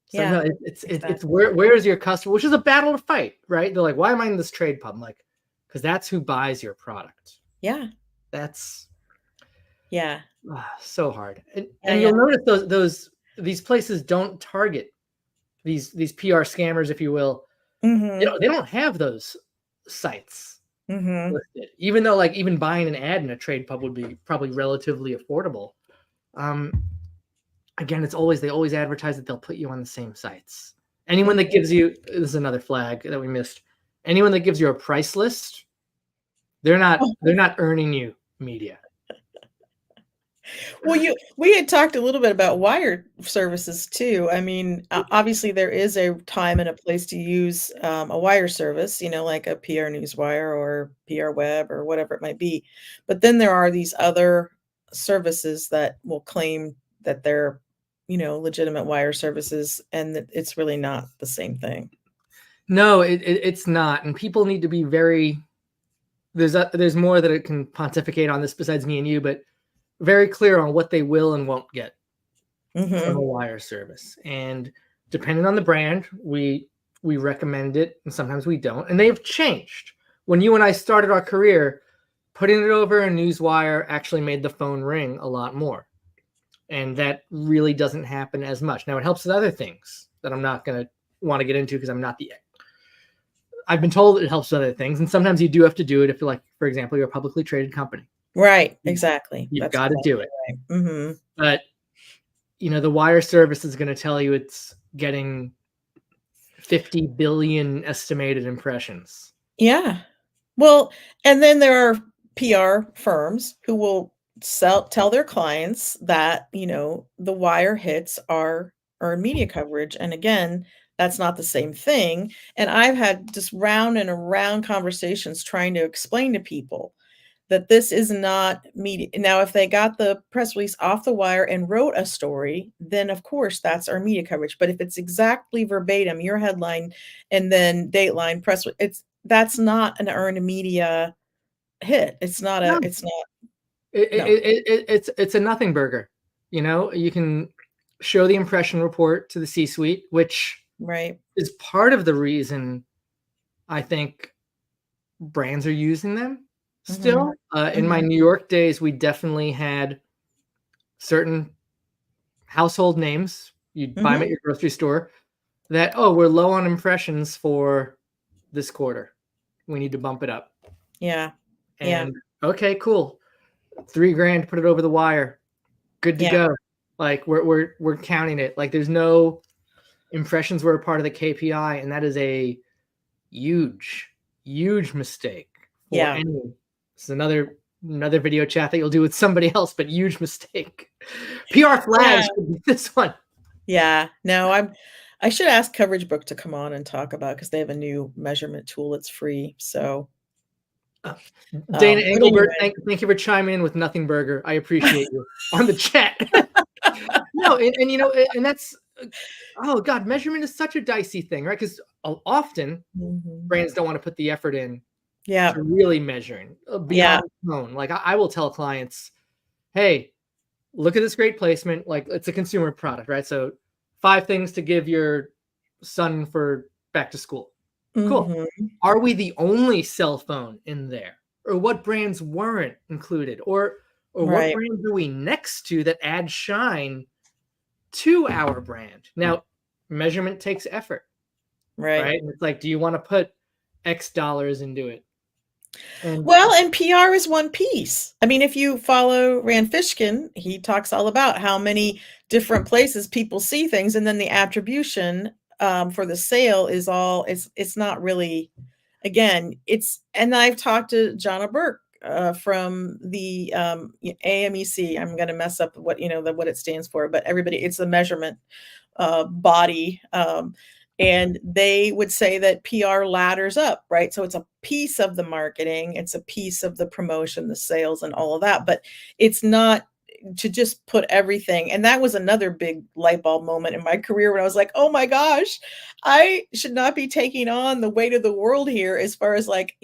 so
Yeah.
no, it's
Exactly.
where is your customer, which is a battle to fight, right? They're like, why am I in this trade pub? I'm like, because that's who buys your product.
Yeah.
That's
Yeah.
so hard. And
Yeah,
you'll
yeah.
notice these places don't target these PR scammers, if you will.
Mhm.
They don't have those sites
Mhm.
listed, even though like even buying an ad in a trade pub would be probably relatively affordable. Um, Again, they always advertise that they'll put you on the same sites. Anyone that
Mhm.
gives you, this is another flag that we missed. Anyone that gives you a price list, they're not earning you media.
Well, we had talked a little bit about wire services too. I mean, obviously there is a time and a place to use a wire service, like a PR Newswire or PR Web or whatever it might be. But then there are these other services that will claim that they're, legitimate wire services, and that it's really not the same thing.
No, it's not, and people need to be very. There's more that it can pontificate on this besides me and you, but very clear on what they will and won't get from a
Mhm.
wire service. And depending on the brand, we recommend it, and sometimes we don't. And they've changed. When you and I started our career, putting it over a newswire actually made the phone ring a lot more. And that really doesn't happen as much. Now it helps with other things that I'm not going to want to get into because I'm not the. I've been told it helps with other things, and sometimes you do have to do it if, like, for example, you're a publicly traded company.
Right, exactly.
You've
That's
got to do
exactly
it.
right. Mhm.
But the wire service is going to tell you it's getting 50 billion estimated impressions.
Yeah. Well, and then there are PR firms who will tell their clients that, the wire hits are earned media coverage. And again, that's not the same thing. And I've had just round and around conversations trying to explain to people that this is not media. Now, if they got the press release off the wire and wrote a story, then of course that's our media coverage. But if it's exactly verbatim, your headline and then Dateline press, that's not an earned media hit.
No,
It's not, no.
it's a nothing burger. You can show the impression report to the C-suite, which
Right.
is part of the reason I think brands are using them
Mhm.
still. In my
Mhm.
New York days, we definitely had certain household names. You'd buy them
Mhm.
at your grocery store that, oh, we're low on impressions for this quarter. We need to bump it up.
Yeah. Yeah.
And okay, cool. $3,000, put it over the wire. Good to
Yeah.
go. Like we're counting it. Like there's no impressions were a part of the KPI, and that is a huge, huge mistake for
Yeah.
any. This is another video chat that you'll do with somebody else, but huge mistake. PR
Yeah.
flags would be this one.
Yeah. No, I should ask Coverage Book to come on and talk about, because they have a new measurement tool. It's free. So,
Dana
but
Engelbert,
anyway.
thank you for chiming in with Nothing Burger. I appreciate you on the chat. No, and and that's oh god, measurement is such a dicey thing, right? Because often
Mhm.
brands don't want to put the effort in
Yeah.
to really measuring
Yeah.
beyond tone. Like I will tell clients, hey, look at this great placement. Like, it's a consumer product, right? So 5 things to give your son for back to school. Cool.
Mhm.
Are we the only cell phone in there? Or what brands weren't included? Or what
Right,
brands are we next to that add shine to our brand? Now, measurement takes effort,
right.
right? And it's like, do you want to put X dollars into it? And
Well, and PR is one piece. I mean, if you follow Rand Fishkin, he talks all about how many different places people see things, and then the attribution for the sale is all it's not really again, it's and I've talked to Jonna Burke from the AMEC. I'm going to mess up what what it stands for, but everybody, it's a measurement body. And they would say that PR ladders up, right? So it's a piece of the marketing, it's a piece of the promotion, the sales, and all of that. But it's not to just put everything. And that was another big light bulb moment in my career when I was like, oh my gosh, I should not be taking on the weight of the world here as far as like,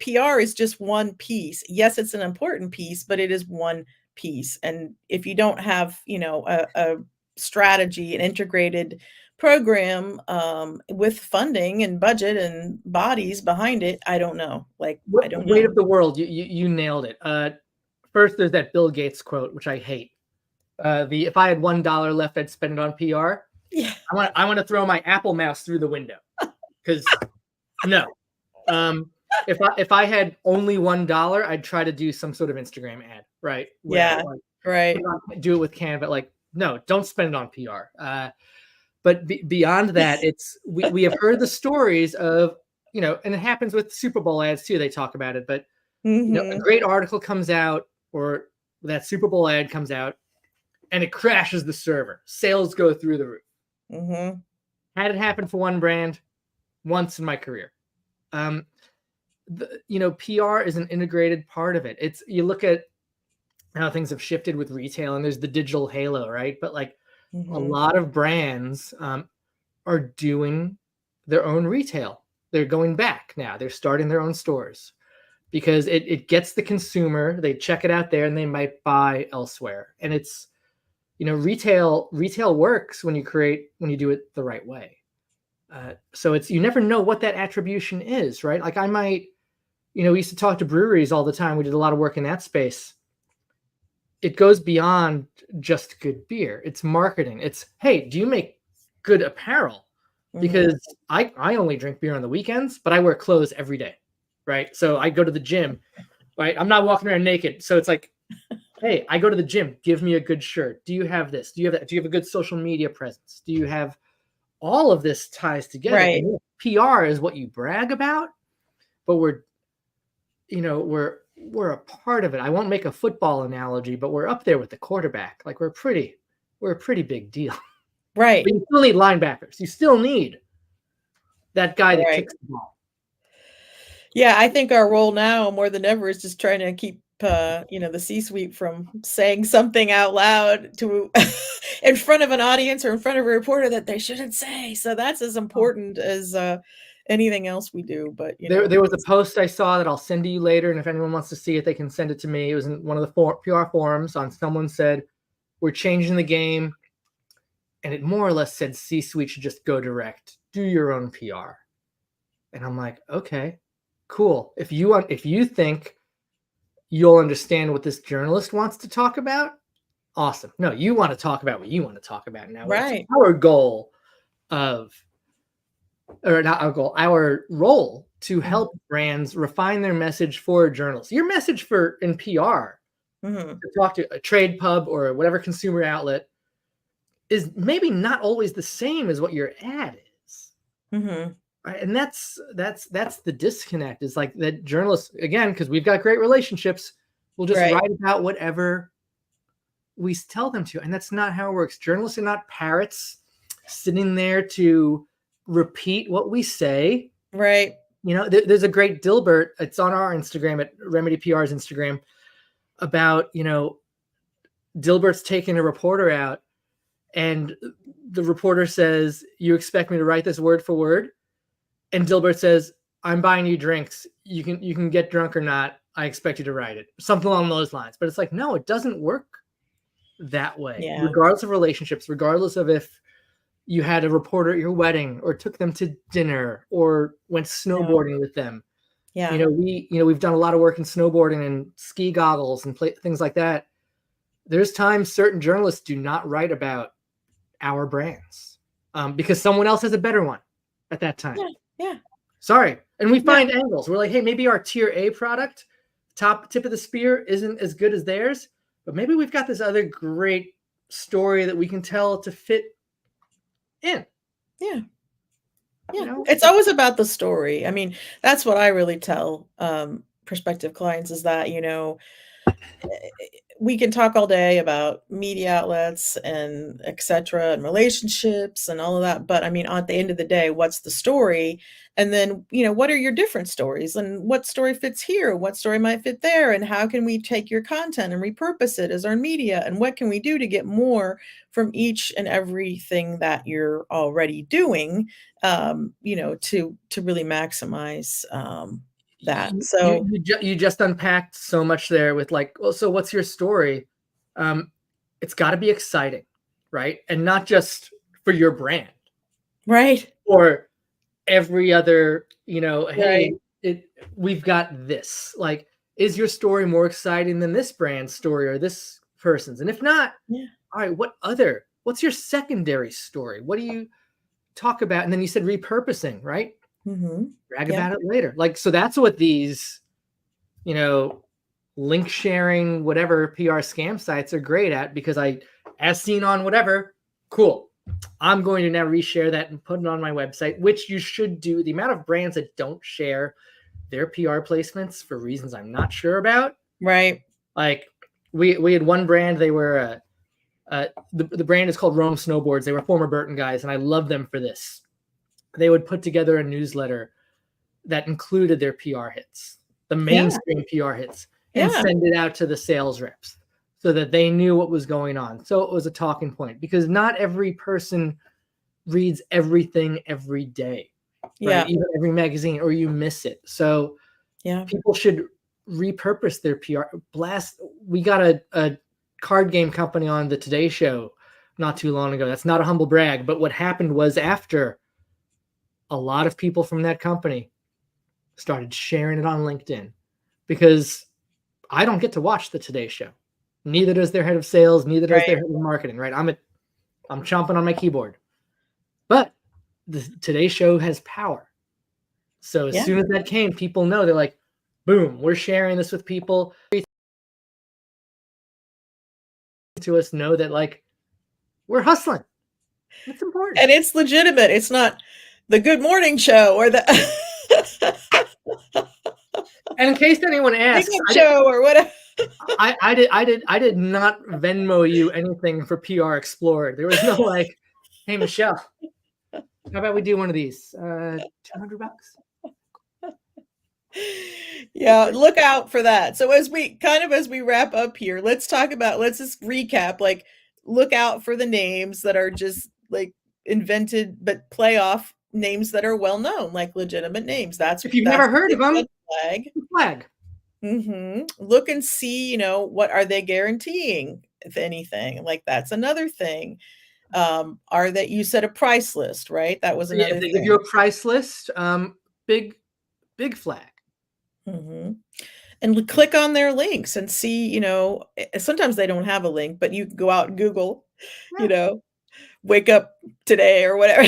PR is just one piece. Yes, it's an important piece, but it is one piece. And if you don't have, a strategy, an integrated program with funding and budget and bodies behind it, I don't know. Like, I don't
weight
know.
of the world, you nailed it. First, there's that Bill Gates quote, which I hate. The if I had $1 left, I'd spend it on PR.
Yeah.
I want to throw my Apple mouse through the window because no. If I had only $1, I'd try to do some sort of Instagram ad, right? Where
Yeah.
like
Right.
do it with Canva. Like, no, don't spend it on PR. But beyond that, it's we have heard the stories of, and it happens with Super Bowl ads too. They talk about it, but a
Mhm.
great article comes out or that Super Bowl ad comes out and it crashes the server. Sales go through the roof.
Mhm.
Had it happen for one brand once in my career. PR is an integrated part of it. It's you look at how things have shifted with retail, and there's the digital halo, right? But like a
Mhm.
lot of brands are doing their own retail. They're going back now. They're starting their own stores because it gets the consumer. They check it out there, and they might buy elsewhere. And it's retail works when you do it the right way. So it's you never know what that attribution is, right? Like I might, we used to talk to breweries all the time. We did a lot of work in that space. It goes beyond just good beer. It's marketing. It's, hey, do you make good apparel?
Mhm.
Because I only drink beer on the weekends, but I wear clothes every day, right? So I go to the gym, right? I'm not walking around naked. So it's like, hey, I go to the gym. Give me a good shirt. Do you have this? Do you have that? Do you have a good social media presence? Do you have all of this ties together?
Right.
And PR is what you brag about, but we're a part of it. I won't make a football analogy, but we're up there with the quarterback. Like we're a pretty big deal. But
Right.
you still need linebackers. You still need that guy that
Right.
kicks the ball.
Yeah, I think our role now more than ever is just trying to keep the C-suite from saying something out loud to in front of an audience or in front of a reporter that they shouldn't say. So that's as important as anything else we do. But
There was a post I saw that I'll send to you later, and if anyone wants to see it, they can send it to me. It was in one of the PR forums. On someone said, "We're changing the game," and it more or less said C-suite should just go direct, do your own PR. And I'm like, okay, cool. If you think you'll understand what this journalist wants to talk about, awesome. No, you want to talk about what you want to talk about now. It's
right.
our goal of, or not our goal, our role to
Mhm.
help brands refine their message for journalists. Your message for in PR
Mhm.
to talk to a trade pub or whatever consumer outlet is maybe not always the same as what your ad is.
Mhm.
Right? And that's the disconnect is like that journalists, again, because we've got great relationships, will just
Right.
write about whatever we tell them to. And that's not how it works. Journalists are not parrots sitting there to repeat what we say.
Right.
There's a great Dilbert. It's on our Instagram at Remedy PR's Instagram about, Dilbert's taking a reporter out and the reporter says, "You expect me to write this word for word?" And Dilbert says, "I'm buying you drinks. You can get drunk or not. I expect you to write it." Something along those lines. But it's like, no, it doesn't work that way,
Yeah.
regardless of relationships, regardless of if you had a reporter at your wedding or took them to dinner or went
No.
snowboarding with them.
Yeah.
We've done a lot of work in snowboarding and ski goggles and things like that. There's times certain journalists do not write about our brands because someone else has a better one at that time.
Yeah. Yeah.
Sorry. And we
Yeah.
find angles. We're like, hey, maybe our tier A product, top tip of the spear, isn't as good as theirs, but maybe we've got this other great story that we can tell to fit in.
Yeah.
You
Yeah.
know,
It's always about the story. I mean, that's what I really tell prospective clients is that, we can talk all day about media outlets and et cetera, and relationships and all of that. But I mean, at the end of the day, what's the story? And then, what are your different stories and what story fits here? What story might fit there? And how can we take your content and repurpose it as our media? And what can we do to get more from each and everything that you're already doing, to really maximize that. So,
you just unpacked so much there with like, well, so what's your story? Um, it's got to be exciting, right? And not just for your brand
right,
or every other, hey,
right.
we've got this. Like, is your story more exciting than this brand's story or this person's? And if not,
Yeah.
all right, what's your secondary story? What do you talk about? And then you said repurposing, right?
Hmm.
Brag
Yep.
about it later. Like, so that's what these, link sharing, whatever PR scam sites are great at, because as seen on whatever, cool. I'm going to now reshare that and put it on my website, which you should do. The amount of brands that don't share their PR placements for reasons I'm not sure about.
Right.
Like we had one brand, they were the brand is called Rome Snowboards. They were former Burton guys, and I love them for this. They would put together a newsletter that included their PR hits, the
Yeah.
mainstream PR hits, and
Yeah.
send it out to the sales reps so that they knew what was going on. So it was a talking point, because not every person reads everything every day, right?
Yeah.
Even every magazine, or you miss it. So
Yeah.
people should repurpose their PR. We got a card game company on the Today Show not too long ago. That's not a humble brag, but what happened was, after a lot of people from that company started sharing it on LinkedIn, because I don't get to watch the Today Show. Neither does their head of sales, neither does their
Right.
head of marketing, right? I'm chomping on my keyboard. But the Today Show has power. So as
Yeah.
soon as that came, people know, they're like, boom, we're sharing this with people. To us know that, like, we're hustling. It's important.
And it's legitimate. It's not the Good Morning Show or the
And in case anyone
Wake
asks,
Up Show or whatever.
I did not Venmo you anything for PR Explorer. There was no like, hey Michelle, how about we do one of these? $200.
Yeah, look out for that. So as we wrap up here, let's just recap, like, look out for the names that are just like invented, but play off names that are well known, like legitimate names. That's
If you've
that's
never
a
heard
big
of them,
red flag.
flag.
Look and see, what are they guaranteeing, if anything? Like, that's another thing. Are that you set a price list, right? That was
Yeah, if
another
they give you
thing.
a price list, big flag.
Mhm. And click on their links and see, sometimes they don't have a link, but you can go out and Google, you
Yeah.
know, wake up today or whatever.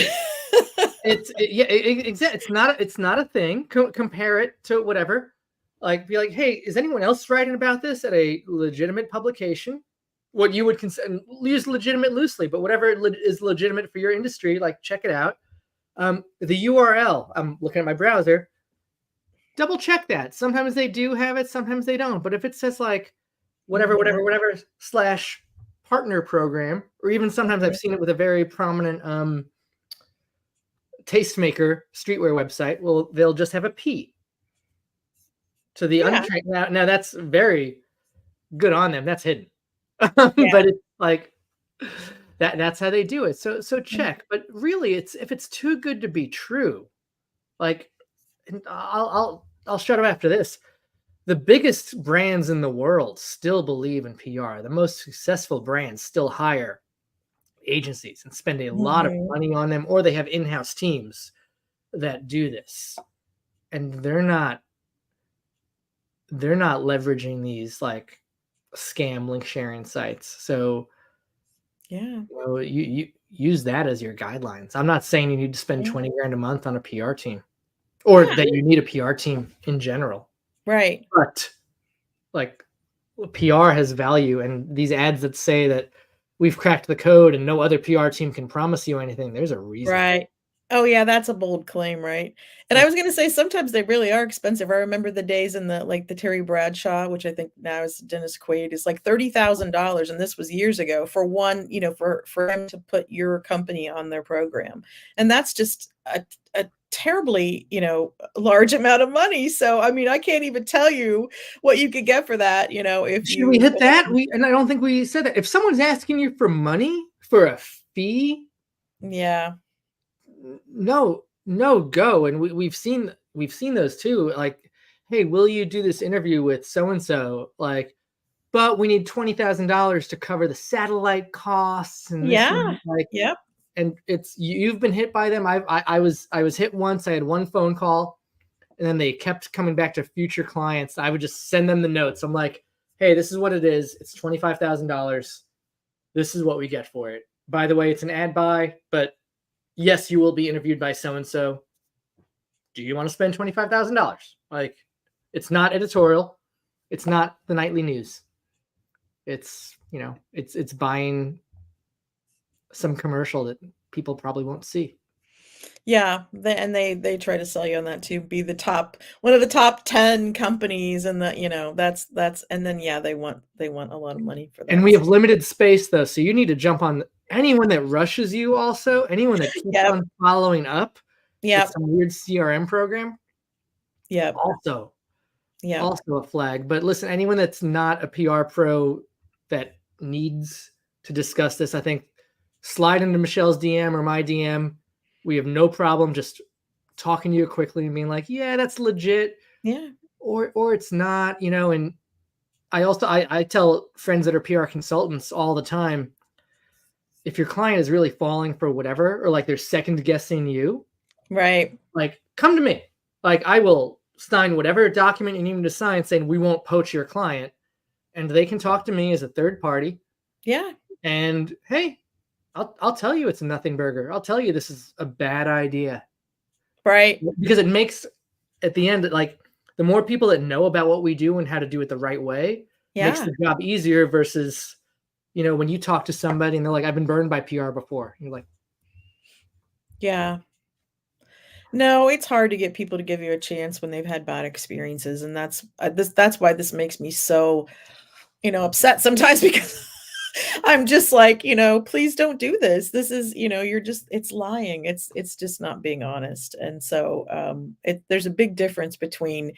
Exactly. It's not a thing. Compare it to whatever. Like, be like, hey, is anyone else writing about this at a legitimate publication? What you would consider, use legitimate loosely, but whatever is legitimate for your industry, like, check it out. The URL. I'm looking at my browser. Double check that. Sometimes they do have it, sometimes they don't. But if it says like
Mhm,
whatever slash partner program, or even sometimes I've
mhm.
seen it with a very prominent tastemaker streetwear website, well, they'll just have a P. So the
Yeah,
untrained, now that's very good on them. That's hidden.
yeah.
But it's like that's how they do it. So
Mm.
check. But really, it's if it's too good to be true, like, and I'll shut up after this. the biggest brands in the world still believe in PR. The most successful brands still hire agencies and spend a lot of
Mhm.
money on them, or they have in-house teams that do this. And they're not leveraging these like scam link sharing sites. So
Yeah.
you use that as your guidelines. I'm not saying you need to spend
Yeah.
20 grand a month on a PR team or
Yeah.
that you need a PR team in general.
Right.
But like PR has value, and these ads that say that we've cracked the code and no other PR team can promise you anything, there's a reason.
Right. Oh, yeah, that's a bold claim, right? And I
Like,
was gonna say sometimes they really are expensive. I remember the days in the Terry Bradshaw, which I think now is Dennis Quaid, is like $30,000, and this was years ago for one, for him to put your company on their program. And that's just a terribly, large amount of money. So, I mean, I can't even tell you what you could get for that, if
should we
you
hit that? And I don't think we said that. If someone's asking you for money for a fee,
Yeah.
no, no, go. And we've seen those too. Like, hey, will you do this interview with so and so? Like, but we need $20,000 to cover the satellite costs and this
Yeah.
and like,
Yep.
and you've been hit by them. I was hit once. I had one phone call, and then they kept coming back to future clients. I would just send them the notes. I'm like, hey, this is what it is. It's $25,000. This is what we get for it. By the way, it's an ad buy, but yes, you will be interviewed by so and so. Do you want to spend $25,000? Like, it's not editorial. It's not the nightly news. It's buying some commercial that people probably won't see.
Yeah, they try to sell you on that too, be the top one of the top 10 companies and that's and then yeah, they want a lot of money for
And
that,
we
so
have limited space though, so you need to jump on anyone that rushes you. Also, anyone that keeps
Yep,
on following up with
yep,
some weird CRM program.
yep,
Also,
yep,
also a flag. But listen, anyone that's not a PR pro that needs to discuss this, I think slide into Michelle's DM or my DM. We have no problem just talking to you quickly and being like, yeah, that's legit,
yeah,
or it's not, and I tell friends that are PR consultants all the time, if your client is really falling for whatever, or like they're second guessing you,
right,
like come to me. Like I will sign whatever document you need me to sign saying we won't poach your client, and they can talk to me as a third party.
yeah,
And hey, I'll tell you it's a nothing burger. I'll tell you this is a bad idea
right,
because it makes at the end like the more people that know about what we do and how to do it the right way makes
yeah,
the job easier versus when you talk to somebody and they're like, I've been burned by PR before. You're like,
yeah. No, it's hard to get people to give you a chance when they've had bad experiences, and that's why this makes me so, upset sometimes because I'm just like, "Please don't do this. This is, it's lying. It's just not being honest." And so, there's a big difference between,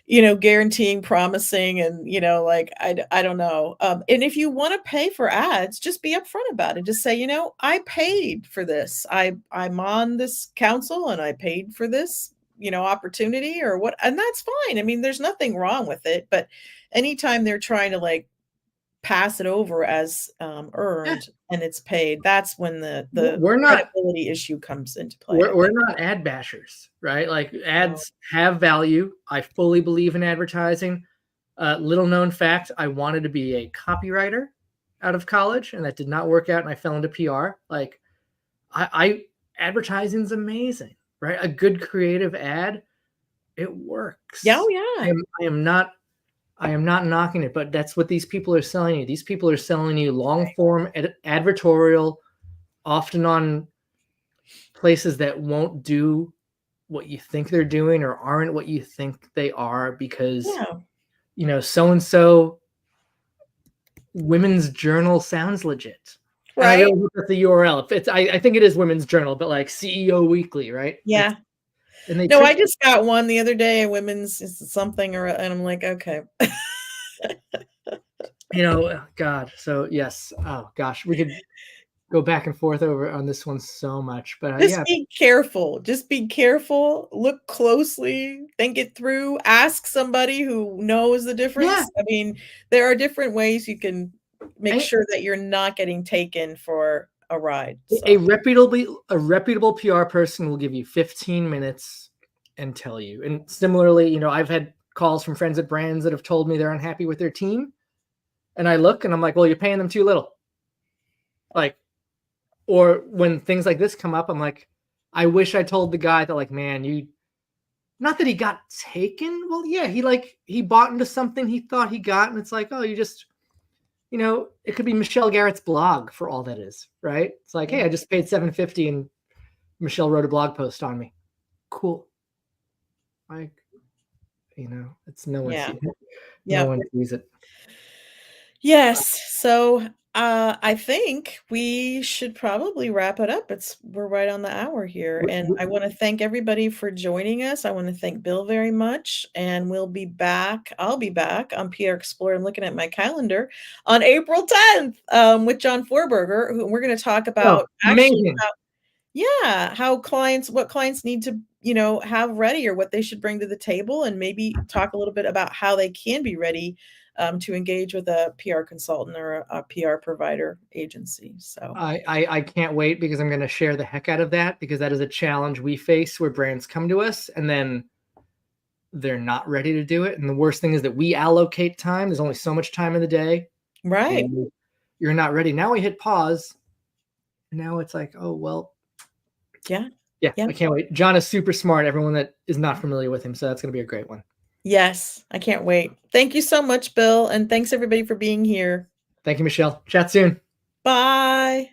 guaranteeing, promising, and, like, I don't know. And if you wanna pay for ads, just be upfront about it. Just say, "I paid for this. I'm on this council, and I paid for this, opportunity," or what, and that's fine. I mean, there's nothing wrong with it, but anytime they're trying to, like, pass it over as,
yeah,
earned and it's paid, that's when the
we're not
credibility issue comes into play, I
we're
think.
not ad bashers, right? Like
No.
ads have value. I fully believe in advertising. Little known fact: I wanted to be a copywriter out of college, and that did not work out, and I fell into PR. Like I advertising's amazing, right? A good creative ad, it
Yeah, oh,
works. I
yeah.
am I am not I am not knocking it, but that's what these people are selling you. These people are selling you long form advertorial, often on places that won't do what you think they're doing or aren't what you think they are because
Yeah,
so and so women's journal sounds legit. And I
right?
gotta look at the URL. If it's I think it is Women's Journal, but like CEO Weekly, right? It's
Yeah.
and they
No, I
trick
just got one the other day, a women's something and I'm like, "Okay."
God. So yes. Oh gosh, we could. go back and forth over on this one so much, but
Just
yeah,
be careful. Just be careful, look closely, think it through, ask somebody who knows the
yeah.
difference. I mean, there are different ways you can make
A,
sure that you're not getting taken for a ride,
a
so
reputable PR person will give you 15 minutes and tell you. And similarly, I've had calls from friends at brands that have told me they're unhappy with their team, and I look and I'm like, well, you're paying them too little. Like, or when things like this come up, I'm like, I wish I told the guy that, like, man, you, not that he got taken. Well, yeah, he bought into something he thought he got, and it's like, oh, you just, it could be Michelle Garrett's blog for all that is, right? It's like, hey,
yeah,
I just paid $7.50 and Michelle wrote a blog post on me. Cool. Like, it's no one
yeah,
sees no
yep.
one sees it.
Yes, so, I think we should probably wrap it up. We're right on the hour here,
W-
and I
w-
wanna thank everybody for joining us. I wanna thank Bill very much, and I'll be back on PR Explorer. I'm looking at my calendar on April 10th, with John Forberger, who we're gonna talk
Oh,
about actually
amazing.
yeah, what clients need to, have ready or what they should bring to the table, and maybe talk a little bit about how they can be ready, to engage with a PR consultant or a PR provider agency, so
I can't wait because I'm going to share the heck out of that, because that is a challenge we face where brands come to us and then they're not ready to do it. And the worst thing is that we allocate time. There's only so much time in the day,
right.
and you're not ready. Now we hit pause. Now it's like, oh, well,
Yeah,
yeah,
yeah.
I can't wait. John is super smart. Everyone that is not familiar with him. So that's going to be a great one.
Yes, I can't wait. Thank you so much, Bill, and thanks everybody for being here.
Thank you, Michelle. Chat soon.
Bye.